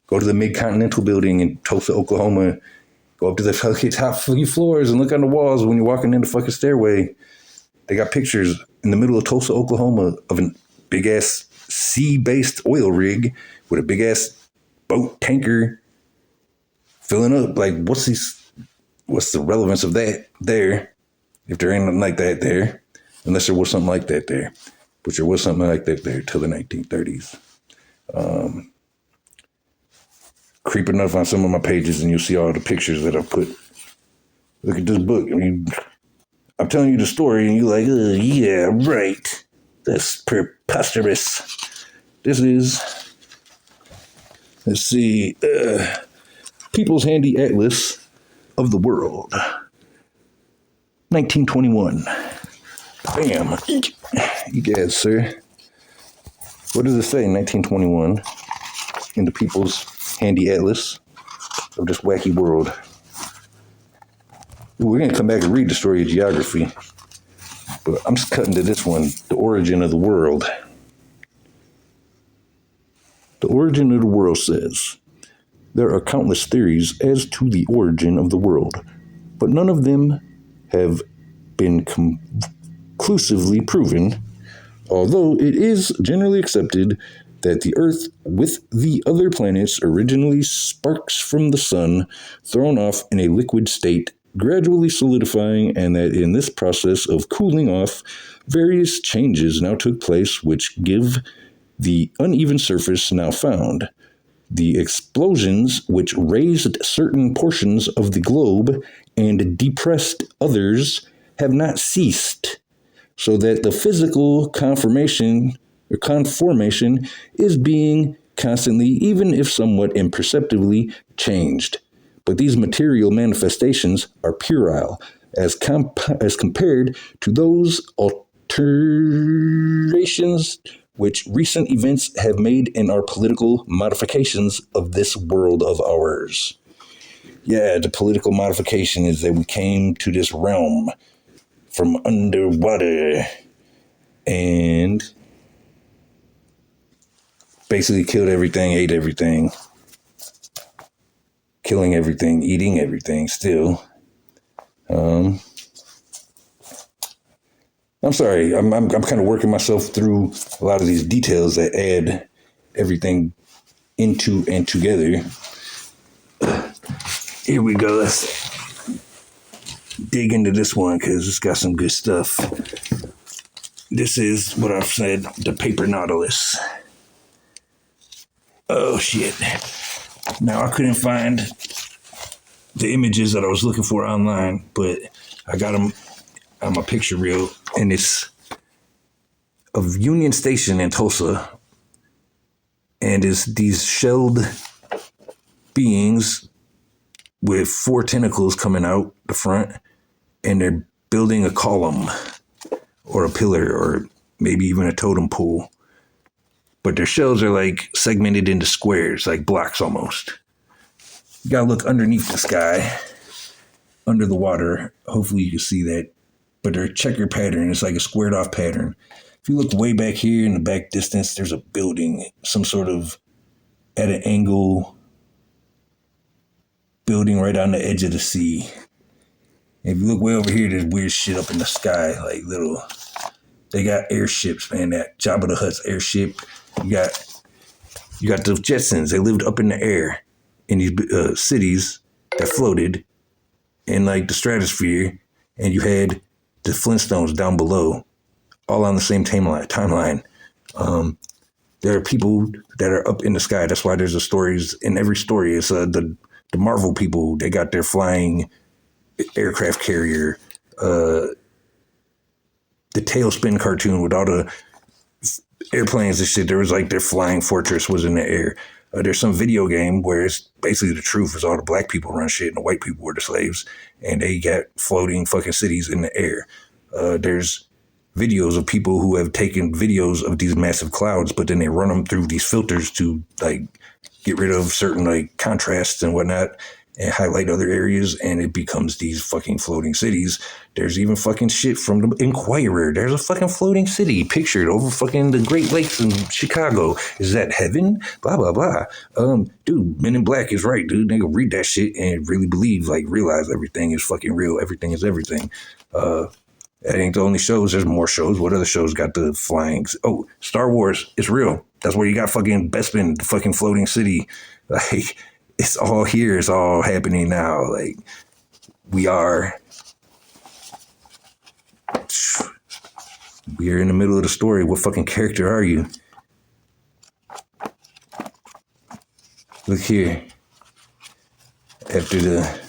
Go to the Mid-Continental building in Tulsa, Oklahoma. Go up to the fucking top few floors and look on the walls when you're walking in the fucking stairway. They got pictures in the middle of Tulsa, Oklahoma of a big-ass sea-based oil rig with a big-ass boat tanker filling up. Like, what's these? what's the relevance of that there if there ain't nothing like that there? Unless there was something like that there. But there was something like that there till the 1930s. Creep enough on some of my pages and you'll see all the pictures that I put. Look at this book. I mean, I'm telling you the story and you're like, oh, yeah, right. That's preposterous. This is, let's see, People's Handy Atlas of the World. 1921. Bam. You guys, sir. What does it say? 1921 in the People's Handy Atlas of this wacky world. We're going to come back and read the story of geography. But I'm just cutting to this one, the origin of the world. The origin of the world says, there are countless theories as to the origin of the world, but none of them have been conclusively proven, although it is generally accepted that the Earth with the other planets originally sparks from the sun thrown off in a liquid state, gradually solidifying, and that in this process of cooling off, various changes now took place which give the uneven surface now found. The explosions which raised certain portions of the globe and depressed others have not ceased, so that the physical conformation is being constantly, even if somewhat imperceptibly, changed. But these material manifestations are puerile as compared to those alterations which recent events have made in our political modifications of this world of ours. Yeah, the political modification is that we came to this realm from underwater and basically killed everything, ate everything, killing everything, eating everything still. I'm sorry, I'm kind of working myself through a lot of these details that add everything into and together. Here we go. Let's dig into this one because it's got some good stuff. This is what I've said, the paper nautilus. Oh, shit. Now, I couldn't find the images that I was looking for online, but I got them on my picture reel, and it's of Union Station in Tulsa, and it's these shelled beings with 4 tentacles coming out the front, and they're building a column or a pillar or maybe even a totem pole. But their shells are like segmented into squares, like blocks almost. You gotta look underneath the sky, under the water. Hopefully you can see that. But they're a checker pattern. It's like a squared off pattern. If you look way back here in the back distance, there's a building, some sort of at an angle building right on the edge of the sea. If you look way over here, there's weird shit up in the sky, like little. They got airships, man. That Jabba the Hutt's airship. You got the Jetsons. They lived up in the air in these cities that floated in like the stratosphere, and you had the Flintstones down below, all on the same timeline. There are people that are up in the sky. That's why there's a stories in every story. It's the Marvel people. They got their flying aircraft carrier. The Tailspin cartoon with all the airplanes and shit. There was like their flying fortress was in the air. There's some video game where it's basically the truth is all the black people run shit and the white people were the slaves, and they got floating fucking cities in the air. There's videos of people who have taken videos of these massive clouds, but then they run them through these filters to like get rid of certain like contrasts and whatnot and highlight other areas, and it becomes these fucking floating cities. There's even fucking shit from the Inquirer. There's a fucking floating city pictured over fucking the Great Lakes in Chicago. Is that heaven? Blah, blah, blah. Dude, Men in Black is right, dude. They go read that shit and really believe, like, realize everything is fucking real. Everything is everything. That ain't the only shows. There's more shows. What other shows got the flying? Oh, Star Wars. It's real. That's where you got fucking Bespin, the fucking floating city. Like, it's all here. It's all happening now. Like, We are in the middle of the story. What fucking character are you? Look here. After the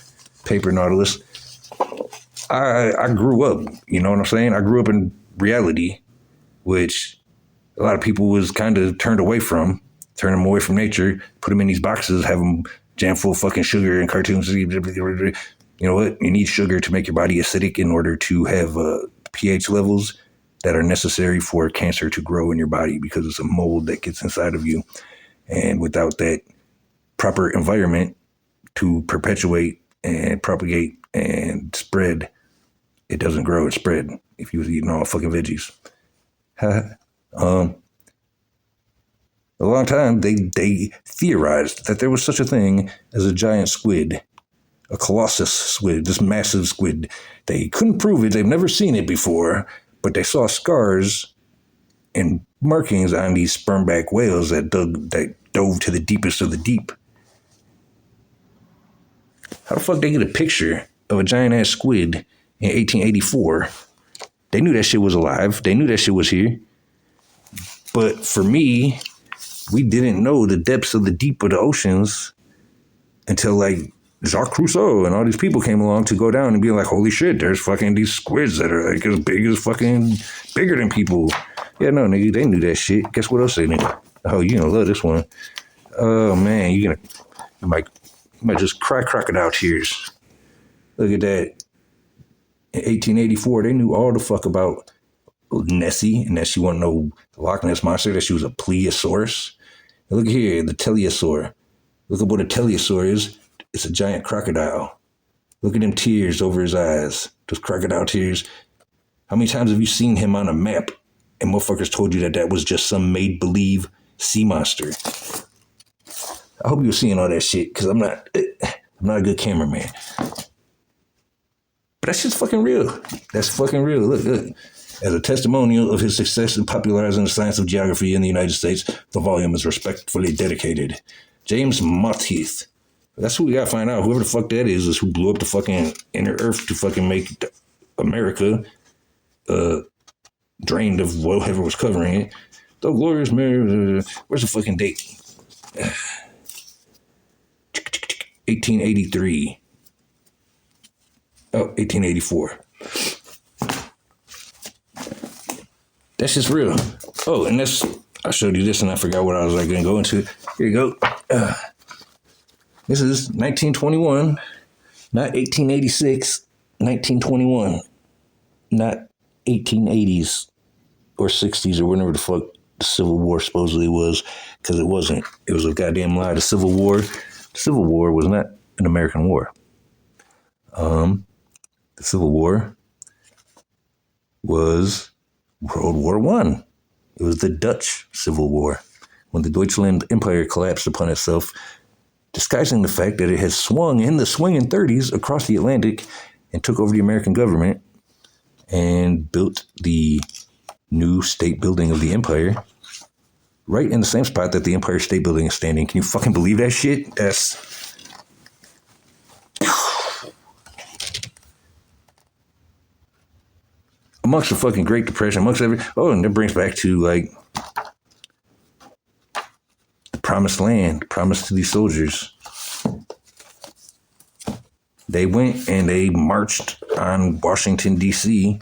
paper Nautilus, I grew up, you know what I'm saying? I grew up in reality, which a lot of people was kind of turned them away from nature, put them in these boxes, have them jam full of fucking sugar and cartoons. You know what? You need sugar to make your body acidic in order to have pH levels that are necessary for cancer to grow in your body, because it's a mold that gets inside of you. And without that proper environment to perpetuate and propagate and spread, it doesn't grow, it spread. If you was eating all fucking veggies. A long time, they theorized that there was such a thing as a giant squid, a colossus squid, this massive squid. They couldn't prove it. They've never seen it before, but they saw scars and markings on these spermback whales that dove to the deepest of the deep. How the fuck they get a picture of a giant ass squid in 1884? They knew that shit was alive. They knew that shit was here. But for me, we didn't know the depths of the deep of the oceans until like Jacques Cousteau and all these people came along to go down and be like, holy shit, there's fucking these squids that are like as big as fucking bigger than people. Yeah, no, nigga, they knew that shit. Guess what else they knew? Oh, you gonna love this one. Oh man, you might just cry crocodile tears. Look at that. In 1884, they knew all the fuck about Nessie, and that she wasn't no Loch Ness monster, that she was a plesiosaurus. And look here, the teleosaur. Look at what a teleosaur is. It's a giant crocodile. Look at them tears over his eyes. Those crocodile tears. How many times have you seen him on a map and motherfuckers told you that that was just some made-believe sea monster? I hope you're seeing all that shit, because I'm not a good cameraman. But that shit's fucking real. That's fucking real. Look. As a testimonial of his success in popularizing the science of geography in the United States, the volume is respectfully dedicated. James Monteith. That's who we gotta find out. Whoever the fuck that is who blew up the fucking inner earth to fucking make America drained of whatever was covering it. The glorious Mary. Where's the fucking date? 1883. Oh, 1884. That's just real. Oh, and I showed you this and I forgot what I was going to go into. Here you go. This is 1921, not 1886, 1921, not 1880s or 60s or whenever the fuck the Civil War supposedly was, because it wasn't. It was a goddamn lie. The Civil War was not an American war. The Civil War was World War I. It was the Dutch Civil War, when the Deutschland Empire collapsed upon itself, disguising the fact that it had swung in the swinging 30s across the Atlantic and took over the American government and built the new state building of the empire right in the same spot that the Empire State Building is standing. Can you fucking believe that shit? That's... amongst the fucking Great Depression, amongst every... Oh, and that brings back to, like, the promised land, promised to these soldiers. They went and they marched on Washington, D.C.,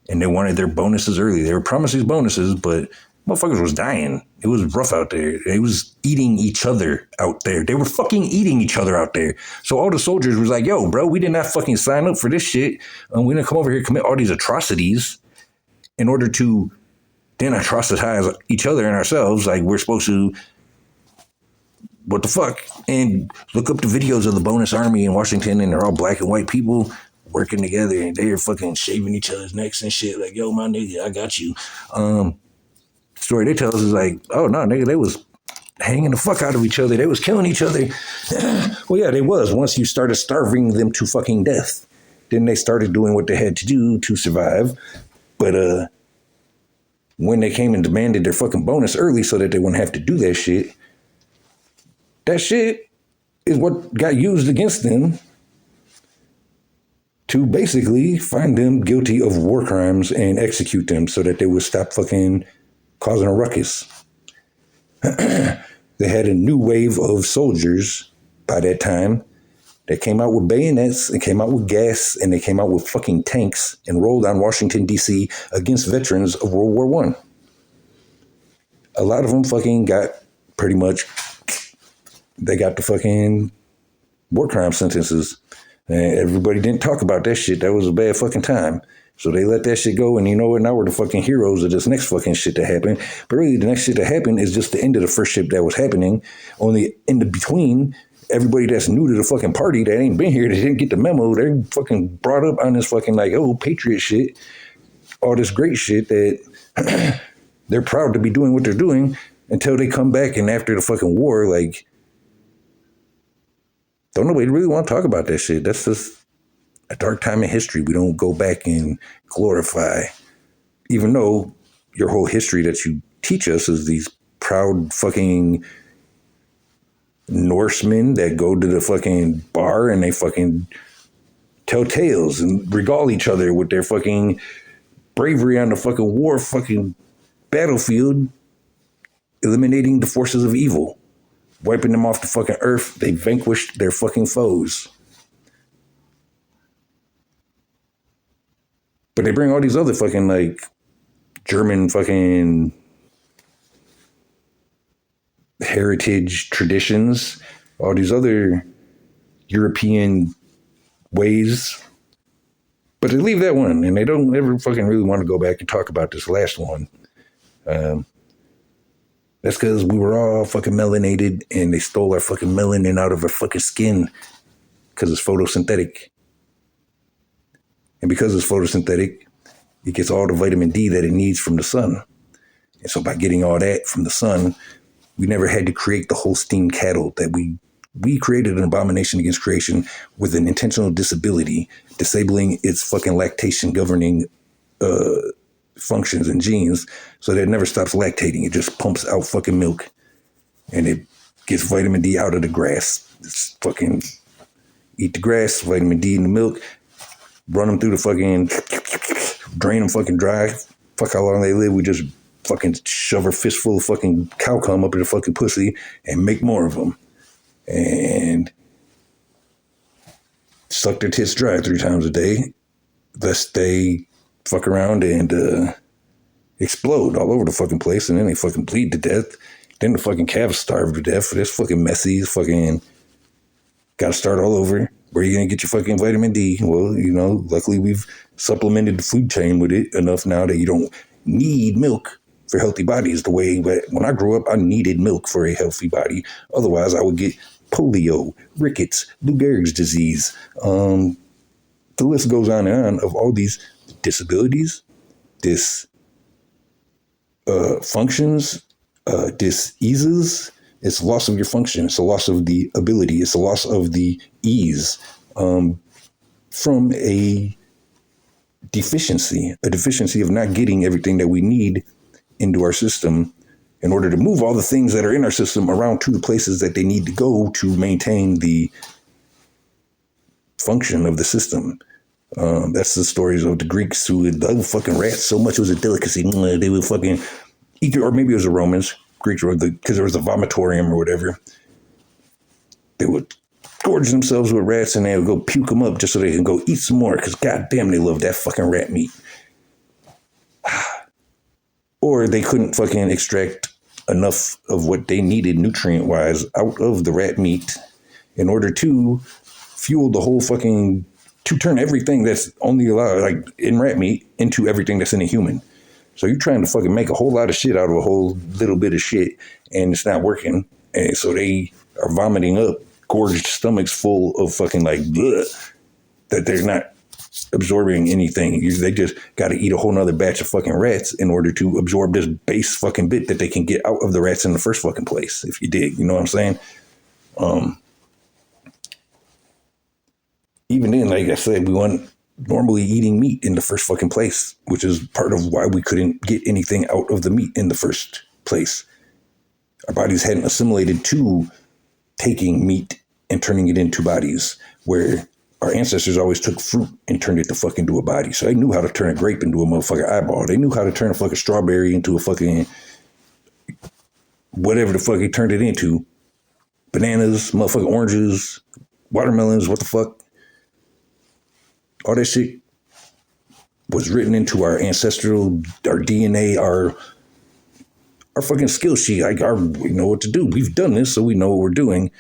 and they wanted their bonuses early. They were promised these bonuses, but motherfuckers was dying. It was rough out there. They was eating each other out there. They were fucking eating each other out there. So all the soldiers was like, yo, bro, we did not fucking sign up for this shit. We didn't come over here and commit all these atrocities in order to then atrocize each other and ourselves. Like, we're supposed to... what the fuck? And look up the videos of the bonus army in Washington, and they're all black and white people working together, and they're fucking shaving each other's necks and shit. Like, yo, my nigga, I got you. The story they tell us is like, oh, no, nigga, they was hanging the fuck out of each other. They was killing each other. Well, yeah, they was. Once you started starving them to fucking death, then they started doing what they had to do to survive. But when they came and demanded their fucking bonus early so that they wouldn't have to do that shit is what got used against them to basically find them guilty of war crimes and execute them so that they would stop fucking causing a ruckus. They had a new wave of soldiers by that time that came out with bayonets and came out with gas and they came out with fucking tanks and rolled on Washington, D.C. against veterans of World War One. A lot of them fucking got pretty much, they got the fucking war crime sentences. And everybody didn't talk about that shit. That was a bad fucking time. So they let that shit go, and you know what? Now we're the fucking heroes of this next fucking shit that happened. But really, the next shit that happened is just the end of the first shit that was happening. Only in the between, everybody that's new to the fucking party that ain't been here, that didn't get the memo, they fucking brought up on this fucking like, oh, patriot shit, all this great shit that they're proud to be doing what they're doing until they come back and after the fucking war, like, don't nobody really want to talk about that shit. That's just a dark time in history. We don't go back and glorify, even though your whole history that you teach us is these proud fucking Norsemen that go to the fucking bar and they fucking tell tales and regale each other with their fucking bravery on the fucking war fucking battlefield, eliminating the forces of evil, wiping them off the fucking earth. They vanquished their fucking foes. But they bring all these other fucking, like, German fucking heritage traditions, all these other European ways. But they leave that one, and they don't ever fucking really want to go back and talk about this last one. That's because we were all fucking melanated, and they stole our fucking melanin out of our fucking skin because it's photosynthetic. And because it's photosynthetic, it gets all the vitamin D that it needs from the sun. And so by getting all that from the sun, we never had to create the Holstein cattle that we created an abomination against creation with an intentional disability, disabling its fucking lactation governing functions and genes so that it never stops lactating. It just pumps out fucking milk and it gets vitamin D out of the grass. It's fucking eat the grass, vitamin D in the milk, run them through the fucking, drain them fucking dry. Fuck how long they live. We just fucking shove a fistful of fucking cow cum up in the fucking pussy and make more of them. And suck their tits dry 3 times a day, lest they fuck around and explode all over the fucking place, and then they fucking bleed to death. Then the fucking calves starve to death. That's fucking messy. It's fucking gotta start all over. Where are you gonna get your fucking vitamin D? Well, you know, luckily we've supplemented the food chain with it enough now that you don't need milk for healthy bodies the way that when I grew up, I needed milk for a healthy body. Otherwise, I would get polio, rickets, Lou Gehrig's disease. The list goes on and on of all these disabilities, functions, diseases. It's loss of your function. It's a loss of the ability. It's a loss of the ease from a deficiency of not getting everything that we need into our system in order to move all the things that are in our system around to the places that they need to go to maintain the function of the system. That's the stories of the Greeks who would love fucking rats so much it was a delicacy. They would fucking eat, or maybe it was the Romans. Greeks were because there was a vomitorium or whatever. They would gorge themselves with rats and they would go puke them up just so they can go eat some more because goddamn they love that fucking rat meat. Or they couldn't fucking extract enough of what they needed nutrient-wise out of the rat meat in order to fuel the whole fucking, to turn everything that's only allowed, like in rat meat, into everything that's in a human. So you're trying to fucking make a whole lot of shit out of a whole little bit of shit and it's not working. And so they are vomiting up gorged stomachs full of fucking like bleh, that they're not absorbing anything. They just got to eat a whole nother batch of fucking rats in order to absorb this base fucking bit that they can get out of the rats in the first fucking place. If you dig, you know what I'm saying? Even then, like I said, we weren't normally eating meat in the first fucking place, which is part of why we couldn't get anything out of the meat in the first place. Our bodies hadn't assimilated to taking meat and turning it into bodies where our ancestors always took fruit and turned it to fucking do a body. So they knew how to turn a grape into a motherfucking eyeball. They knew how to turn a fucking strawberry into a fucking whatever the fuck he turned it into. Bananas, motherfucking oranges, watermelons, what the fuck. All that shit was written into our ancestral, our DNA, our fucking skill sheet. Like we know what to do. We've done this, so we know what we're doing.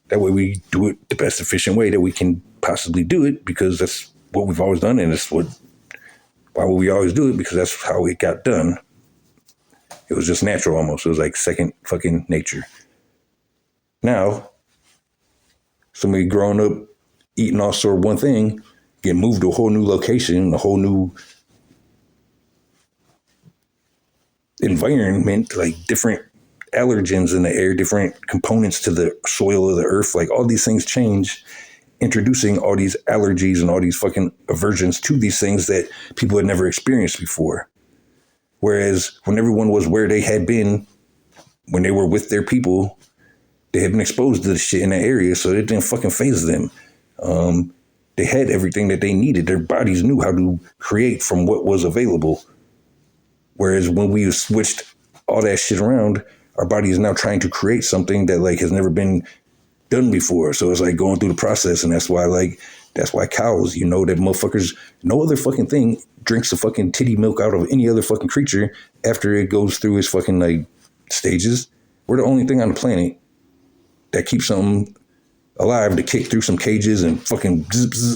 That way we do it the best efficient way that we can possibly do it, because that's what we've always done, and it's why would we always do it? Because that's how it got done. It was just natural almost. It was like second fucking nature. Now, somebody growing up eating all sort of one thing, get moved to a whole new location, a whole new environment, like different allergens in the air, different components to the soil of the earth, like all these things change, introducing all these allergies and all these fucking aversions to these things that people had never experienced before. Whereas when everyone was where they had been, when they were with their people, they had been exposed to the shit in that area, so it didn't fucking faze them. They had everything that they needed. Their bodies knew how to create from what was available. Whereas when we switched all that shit around, our body is now trying to create something that like has never been done before. So it's like going through the process, and that's why cows, you know, that motherfuckers, no other fucking thing drinks the fucking titty milk out of any other fucking creature after it goes through its fucking like stages. We're the only thing on the planet that keeps something alive to kick through some cages and fucking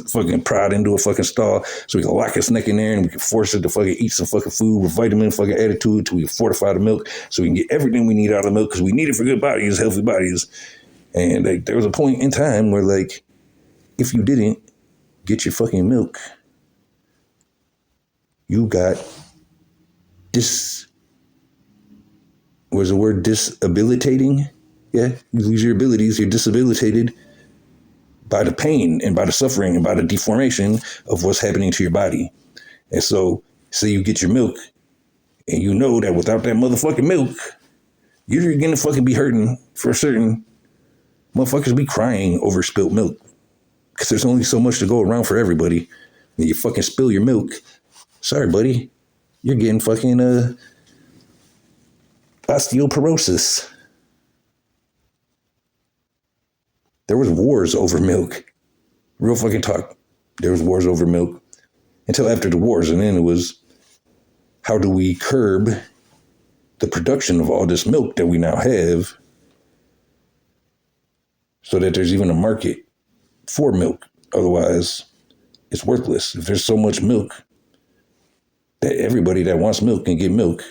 fucking prod into a fucking stall so we can lock its neck in there and we can force it to fucking eat some fucking food with vitamin fucking added to it till we fortify the milk so we can get everything we need out of the milk because we need it for good bodies, healthy bodies. And like there was a point in time where like if you didn't get your fucking milk, you got disabilitating? Yeah, you lose your abilities, you're disabilitated by the pain and by the suffering and by the deformation of what's happening to your body. And so, say you get your milk and you know that without that motherfucking milk, you're gonna fucking be hurting for certain. Motherfuckers be crying over spilt milk because there's only so much to go around for everybody. And you fucking spill your milk. Sorry, buddy. You're getting fucking osteoporosis. There was wars over milk. Real fucking talk. There was wars over milk until after the wars. And then it was, how do we curb the production of all this milk that we now have so that there's even a market for milk? Otherwise, it's worthless. If there's so much milk that everybody that wants milk can get milk,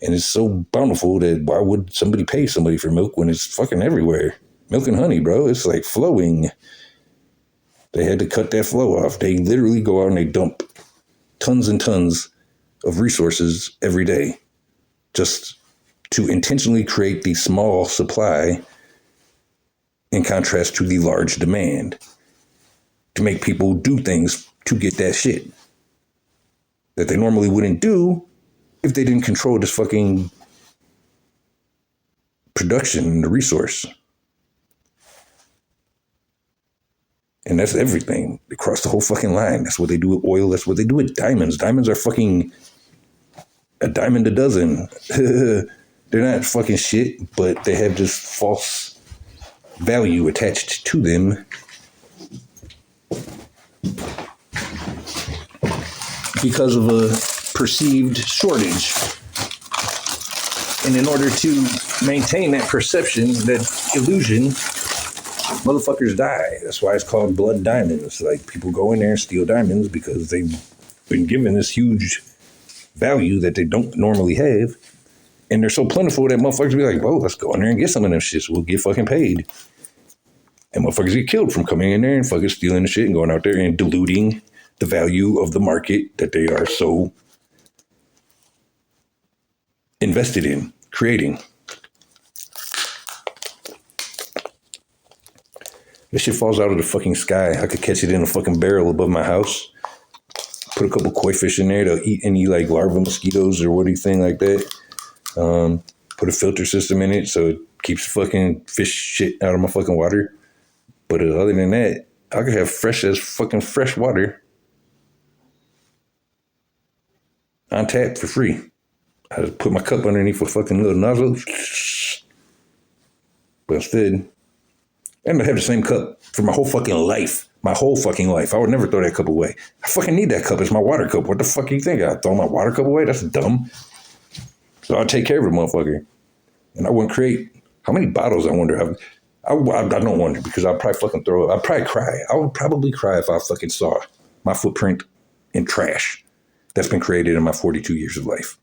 and it's so bountiful that why would somebody pay somebody for milk when it's fucking everywhere? Milk and honey, bro. It's like flowing. They had to cut that flow off. They literally go out and they dump tons and tons of resources every day just to intentionally create the small supply in contrast to the large demand to make people do things to get that shit that they normally wouldn't do if they didn't control this fucking production and the resource. And that's everything across the whole fucking line. That's what they do with oil. That's what they do with diamonds. Diamonds are fucking a diamond a dozen. They're not fucking shit, but they have this false value attached to them because of a perceived shortage. And in order to maintain that perception, that illusion, motherfuckers die. That's why it's called blood diamonds. Like people go in there and steal diamonds because they've been given this huge value that they don't normally have. And they're so plentiful that motherfuckers be like, whoa, let's go in there and get some of them shits. We'll get fucking paid. And motherfuckers get killed from coming in there and fucking stealing the shit and going out there and diluting the value of the market that they are so invested in creating. This shit falls out of the fucking sky. I could catch it in a fucking barrel above my house. Put a couple koi fish in there to eat any like larva mosquitoes or anything like that. Put a filter system in it so it keeps fucking fish shit out of my fucking water. But other than that, I could have fresh as fucking fresh water on tap for free. I just put my cup underneath a fucking little nozzle. But instead, I'm gonna have the same cup for my whole fucking life. My whole fucking life. I would never throw that cup away. I fucking need that cup. It's my water cup. What the fuck do you think? I throw my water cup away? That's dumb. So I'll take care of the motherfucker. And I wouldn't create, how many bottles I wonder. I don't wonder because I'd probably fucking throw it. I'd probably cry. I would probably cry if I fucking saw my footprint in trash that's been created in my 42 years of life.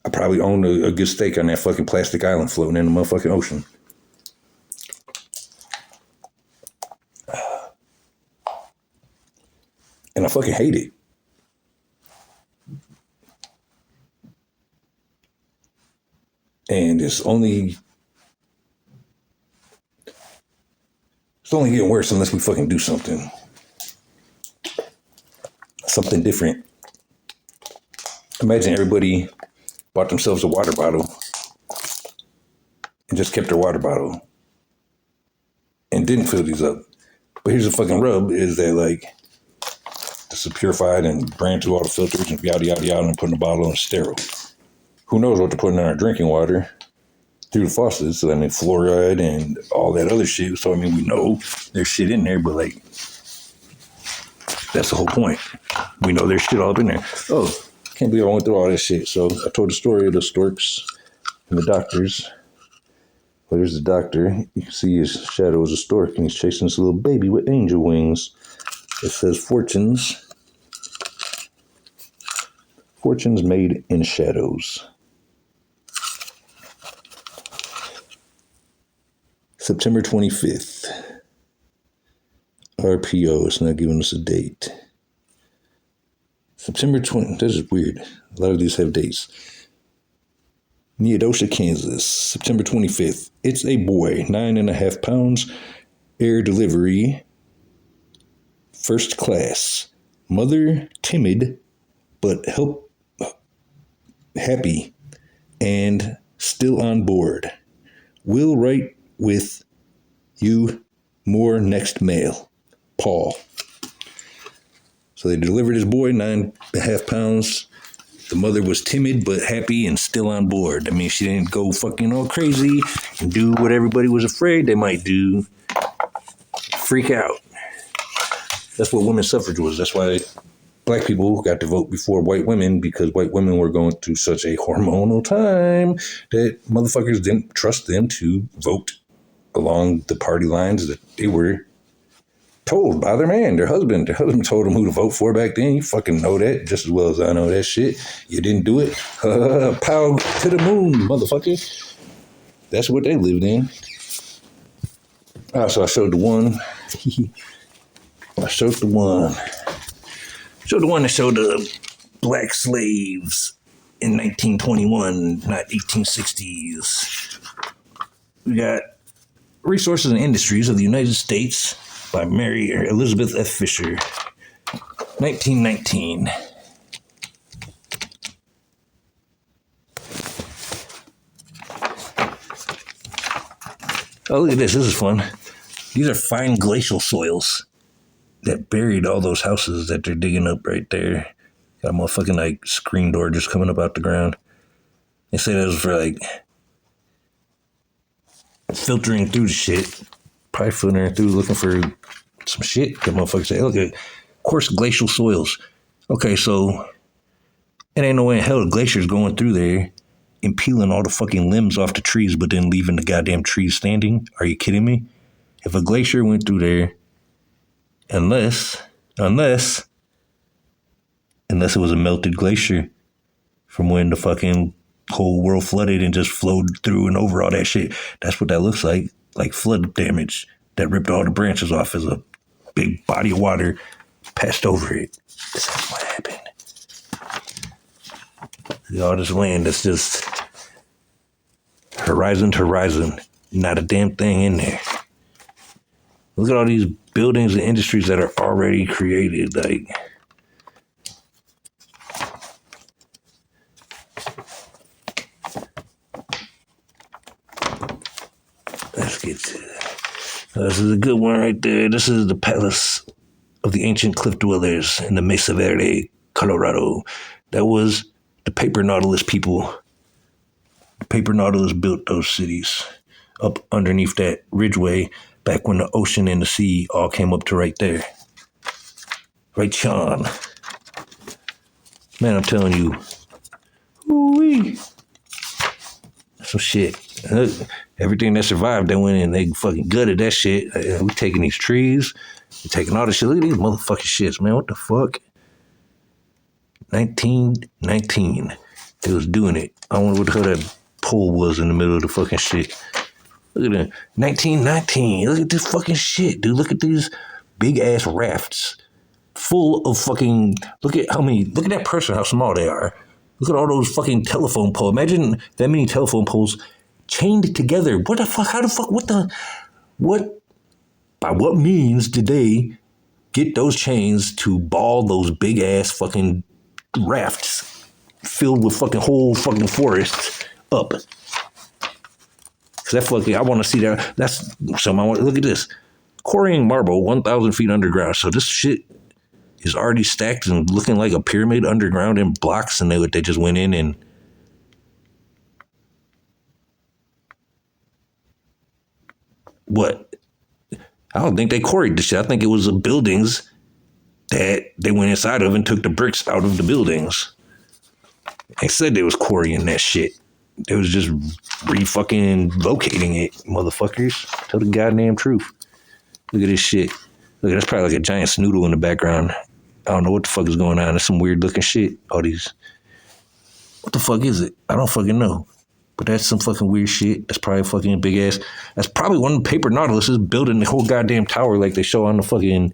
I probably own a good stake on that fucking plastic island floating in the motherfucking ocean. And I fucking hate it. And it's only getting worse unless we fucking do something. Something different. Imagine everybody bought themselves a water bottle and just kept their water bottle and didn't fill these up. But here's the fucking rub is that like this is purified and ran through all the filters and yada yada yada and put in a bottle and sterile. Who knows what they're putting in our drinking water through the faucets. So, I mean, fluoride and all that other shit. So, I mean, we know there's shit in there, but, like, that's the whole point. We know there's shit all up in there. Oh, can't believe I went through all this shit. So, I told the story of the storks and the doctors. Well, there's the doctor. You can see his shadow as a stork, and he's chasing this little baby with angel wings. It says fortunes. Fortunes made in shadows. September 25th. RPO, it's not giving us a date. September 20th, this is weird. A lot of these have dates. Neodosha, Kansas, September 25th. It's a boy, 9.5 pounds, air delivery, first class. Mother timid, but happy, and still on board. Will write with you more next mail. Paul. So they delivered his boy, 9.5 pounds. The mother was timid but happy and still on board. I mean, she didn't go fucking all crazy and do what everybody was afraid they might do. Freak out. That's what women's suffrage was. That's why black people got to vote before white women, because white women were going through such a hormonal time that motherfuckers didn't trust them to vote along the party lines that they were told by their man, their husband. Their husband told them who to vote for back then. You fucking know that just as well as I know that shit. You didn't do it? Pow to the moon, motherfucker. That's what they lived in. So I showed the one. I showed the one. Showed the one that showed the black slaves in 1921, not 1860s. We got Resources and Industries of the United States by Mary Elizabeth F. Fisher, 1919. Oh, look at this. This is fun. These are fine glacial soils that buried all those houses that they're digging up right there. Got a motherfucking, like, screen door just coming up out the ground. They say that was for, like, filtering through the shit. Probably filtering through looking for some shit. That motherfucker say, look at coarse glacial soils. Okay, so it ain't no way in hell the glacier's going through there and peeling all the fucking limbs off the trees, but then leaving the goddamn trees standing. Are you kidding me? If a glacier went through there, unless it was a melted glacier from when the fucking whole world flooded and just flowed through and over all that shit. That's what that looks like flood damage that ripped all the branches off as a big body of water passed over it. That's what happened. All this land that's just horizon to horizon, not a damn thing in there. Look at all these buildings and industries that are already created. Like, let's get to that. This is a good one right there. This is the palace of the ancient cliff dwellers in the Mesa Verde, Colorado. That was the paper Nautilus people. The paper Nautilus built those cities up underneath that ridgeway back when the ocean and the sea all came up to right there. Right, Sean? Man, I'm telling you. Ooh-wee. Some shit. Everything that survived, they went in, they fucking gutted that shit. We taking these trees, we taking all this shit. Look at these motherfucking shits, man. What the fuck? 1919. They was doing it. I wonder what the hell that pole was in the middle of the fucking shit. Look at that. 1919. Look at this fucking shit, dude. Look at these big ass rafts full of fucking. Look at that person, how small they are. Look at all those fucking telephone poles. Imagine that many telephone poles chained together. What the fuck? How the fuck? What? By what means did they get those chains to ball those big ass fucking rafts filled with fucking whole fucking forests up? Cause that fucking, I want to see that. That's something I want. Look at this. Quarrying marble 1,000 feet underground. So this shit is already stacked and looking like a pyramid underground in blocks, and they just went in and what? I don't think they quarried the shit. I think it was the buildings that they went inside of and took the bricks out of the buildings. They said they was quarrying that shit. They was just re-fucking locating it, motherfuckers. Tell the goddamn truth. Look at this shit. Look, that's probably like a giant snoodle in the background. I don't know what the fuck is going on. There's some weird looking shit. All these. What the fuck is it? I don't fucking know. But that's some fucking weird shit. That's probably fucking big ass. That's probably one of the paper Nautiluses building the whole goddamn tower like they show on the fucking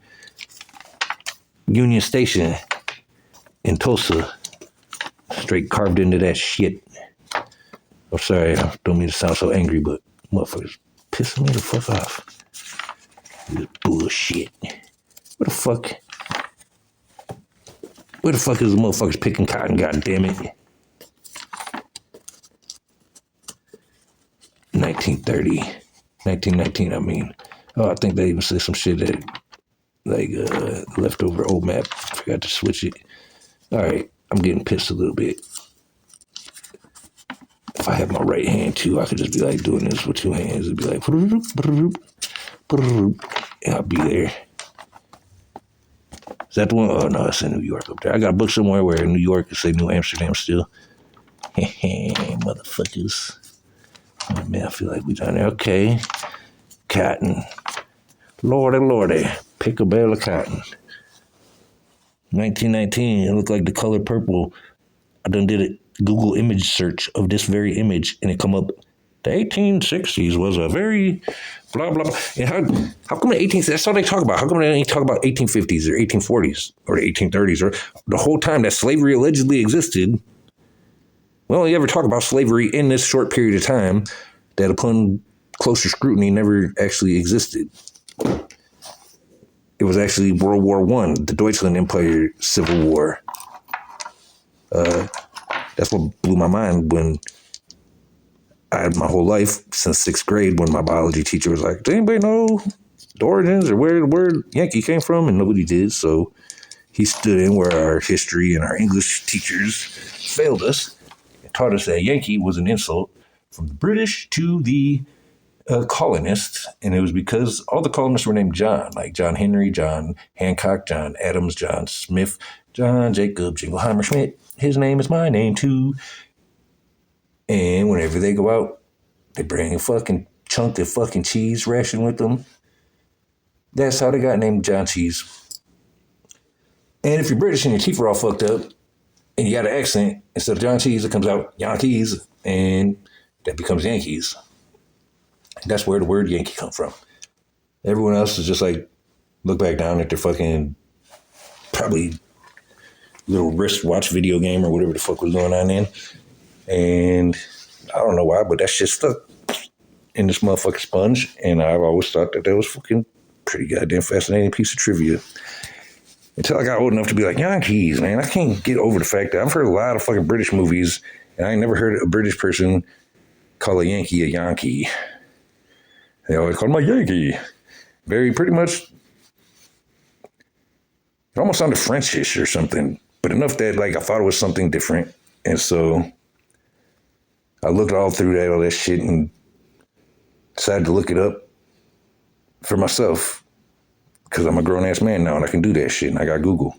Union Station in Tulsa. Straight carved into that shit. I'm sorry, I don't mean to sound so angry, but motherfuckers pissing me the fuck off. This bullshit. What the fuck? Where the fuck is the motherfuckers picking cotton, goddammit? 1930. 1919, I mean. Oh, I think they even said some shit that, like, leftover old map. Forgot to switch it. All right, I'm getting pissed a little bit. If I had my right hand, too, I could just be, like, doing this with two hands. It'd be like, and I'll be there. Is that the one? Oh, no, it's in New York up there. I got a book somewhere where in New York it say New Amsterdam still. Motherfuckers. Oh, man, I feel like we down there. Okay. Cotton. Lordy. Pick a bale of cotton. 1919. It looked like the color purple. I done did a Google image search of this very image, and it come up. The 1860s was a very blah, blah, blah. And how come the 1860s, that's all they talk about. How come they ain't talk about 1850s or 1840s or the 1830s or the whole time that slavery allegedly existed? We only ever talk about slavery in this short period of time that upon closer scrutiny never actually existed. It was actually World War I, the Deutschland Empire Civil War. That's what blew my mind when I had my whole life since sixth grade when my biology teacher was like, does anybody know the origins or where the word Yankee came from? And nobody did. So he stood in where our history and our English teachers failed us and taught us that Yankee was an insult from the British to the colonists. And it was because all the colonists were named John, like John Henry, John Hancock, John Adams, John Smith, John Jacob Jingleheimer Schmidt. His name is my name too. And whenever they go out, they bring a fucking chunk of fucking cheese ration with them. That's how they got named John Cheese. And if you're British and your teeth are all fucked up, and you got an accent, instead of John Cheese, it comes out Yankees, and that becomes Yankees. And that's where the word Yankee come from. Everyone else is just like, look back down at their fucking, probably little wristwatch video game or whatever the fuck was going on then. And I don't know why, but that shit stuck in this motherfucking sponge. And I've always thought that was fucking pretty goddamn fascinating piece of trivia. Until I got old enough to be like, Yankees, man. I can't get over the fact that I've heard a lot of fucking British movies, and I ain't never heard a British person call a Yankee a Yankee. They always call him a Yankee. Very pretty much, it almost sounded Frenchish or something, but enough that like I thought it was something different. And so I looked all through all that shit, and decided to look it up for myself because I'm a grown ass man now and I can do that shit, and I got Google.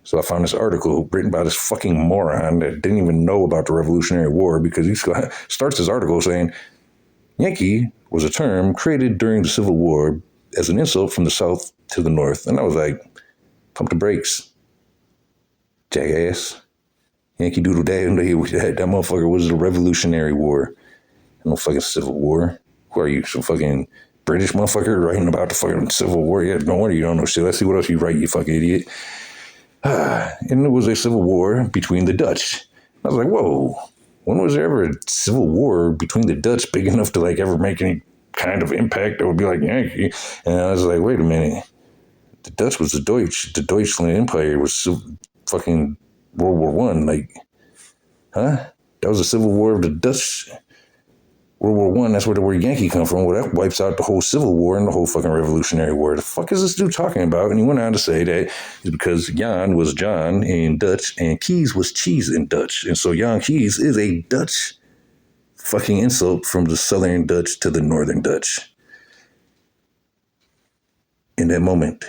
So I found this article written by this fucking moron that didn't even know about the Revolutionary War, because he starts his article saying Yankee was a term created during the Civil War as an insult from the South to the North. And I was like, pump the brakes, jackass. Yankee Doodle Dad, that motherfucker was the Revolutionary War. No fucking Civil War. Who are you, some fucking British motherfucker writing about the fucking Civil War? Yeah, no wonder you don't know shit. Let's see what else you write, you fucking idiot. And it was a civil war between the Dutch. I was like, whoa, when was there ever a civil war between the Dutch big enough to like ever make any kind of impact that would be like Yankee? And I was like, wait a minute. The Dutch was the Deutschland Empire was fucking World War One. Like, huh? That was a civil war of the Dutch. World War One, that's where the word Yankee come from. Well, that wipes out the whole Civil War and the whole fucking Revolutionary War. The fuck is this dude talking about? And he went on to say that it's because Jan was John in Dutch and Keys was cheese in Dutch. And so Jan Keys is a Dutch fucking insult from the Southern Dutch to the Northern Dutch. In that moment,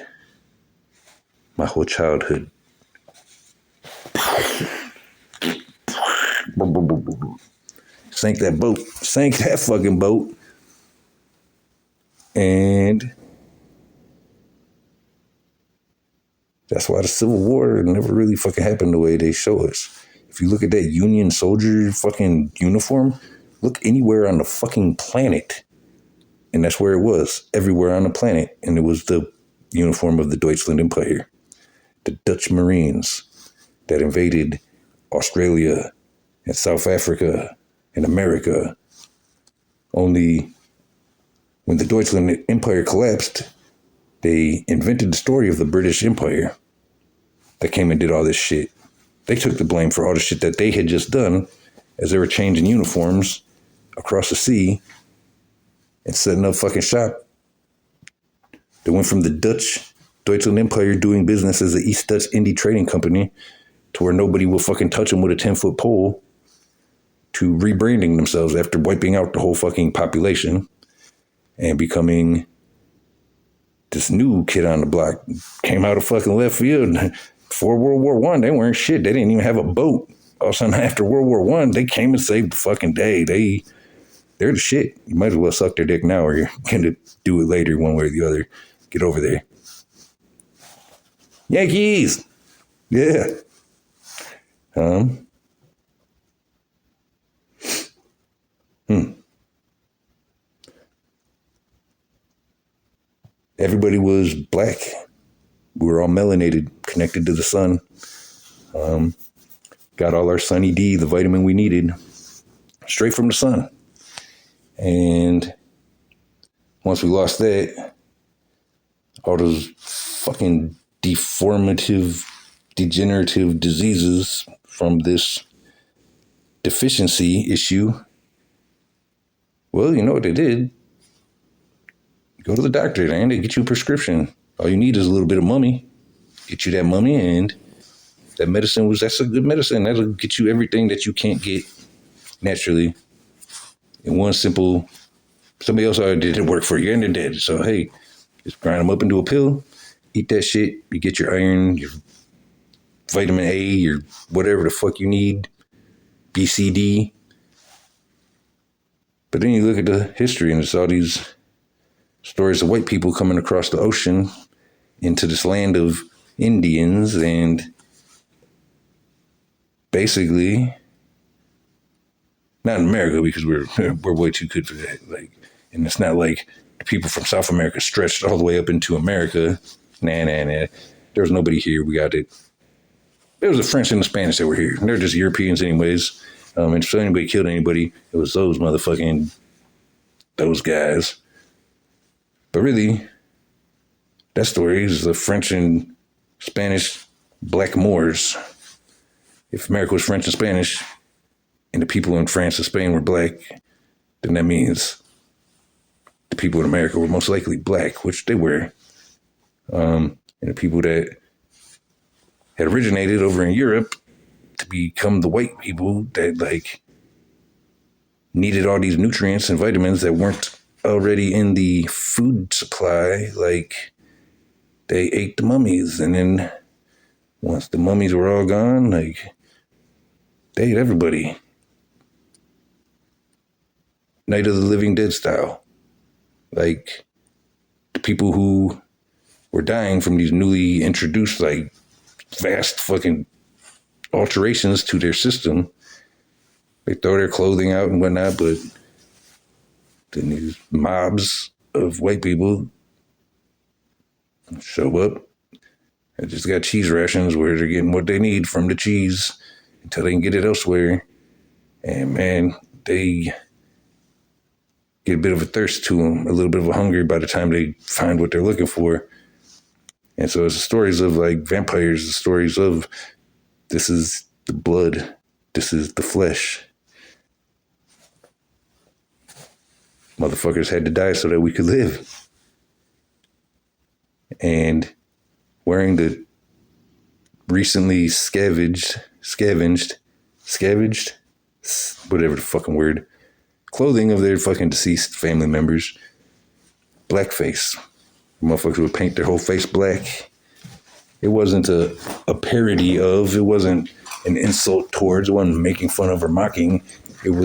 my whole childhood sank that fucking boat. And that's why the Civil War never really fucking happened the way they show us. If you look at that Union soldier fucking uniform, look anywhere on the fucking planet. And that's where it was, everywhere on the planet. And it was the uniform of the Deutschland Empire. The Dutch Marines that invaded Australia and South Africa and America. Only when the Deutschland Empire collapsed, they invented the story of the British Empire that came and did all this shit. They took the blame for all the shit that they had just done as they were changing uniforms across the sea and setting up fucking shop. They went from the Deutschland Empire doing business as the East Dutch Indie Trading Company to where nobody will fucking touch them with a 10-foot pole, to rebranding themselves after wiping out the whole fucking population and becoming this new kid on the block. Came out of fucking left field. Before World War One, they weren't shit. They didn't even have a boat. All of a sudden, after World War One, they came and saved the fucking day. They're the shit. You might as well suck their dick now, or you're gonna do it later, one way or the other. Get over there. Yankees! Yeah. Everybody was black. We were all melanated, connected to the sun. Got all our sunny D, the vitamin we needed, straight from the sun. And once we lost that, all those fucking degenerative diseases from this deficiency issue, well, you know what they did? Go to the doctor, and they get you a prescription. All you need is a little bit of money. Get you that money, and that medicine that's a good medicine. That'll get you everything that you can't get naturally. In one simple, somebody else already did the work for you, and they're dead. So, hey, just grind them up into a pill, eat that shit, you get your iron, your vitamin A, your whatever the fuck you need, BCD. But then you look at the history, and it's all these stories of white people coming across the ocean into this land of Indians, and basically, not in America, because we're way too good for that. Like, and it's not like the people from South America stretched all the way up into America. Nah. There was nobody here. We got it. There was the French and the Spanish that were here. They're just Europeans anyways. And if anybody killed anybody, it was those guys. But really, that story is the French and Spanish black Moors. If America was French and Spanish, and the people in France and Spain were black, then that means the the people in America were most likely black, which they were. And the people that had originated over in Europe to become the white people that like needed all these nutrients and vitamins that weren't already in the food supply. Like they ate the mummies, and then once the mummies were all gone, like they ate everybody. Night of the Living Dead style. Like the people who were dying from these newly introduced like vast fucking alterations to their system. They throw their clothing out and whatnot, but then these mobs of white people show up and just got cheese rations where they're getting what they need from the cheese until they can get it elsewhere. And man, they get a bit of a thirst to them, a little bit of a hunger by the time they find what they're looking for. And so it's the stories of like vampires, the stories of this is the blood, this is the flesh. Motherfuckers had to die so that we could live. And wearing the recently scavenged, whatever the fucking word, clothing of their fucking deceased family members, blackface. Motherfuckers would paint their whole face black. It wasn't a parody of, it wasn't an insult towards, it wasn't making fun of or mocking. It was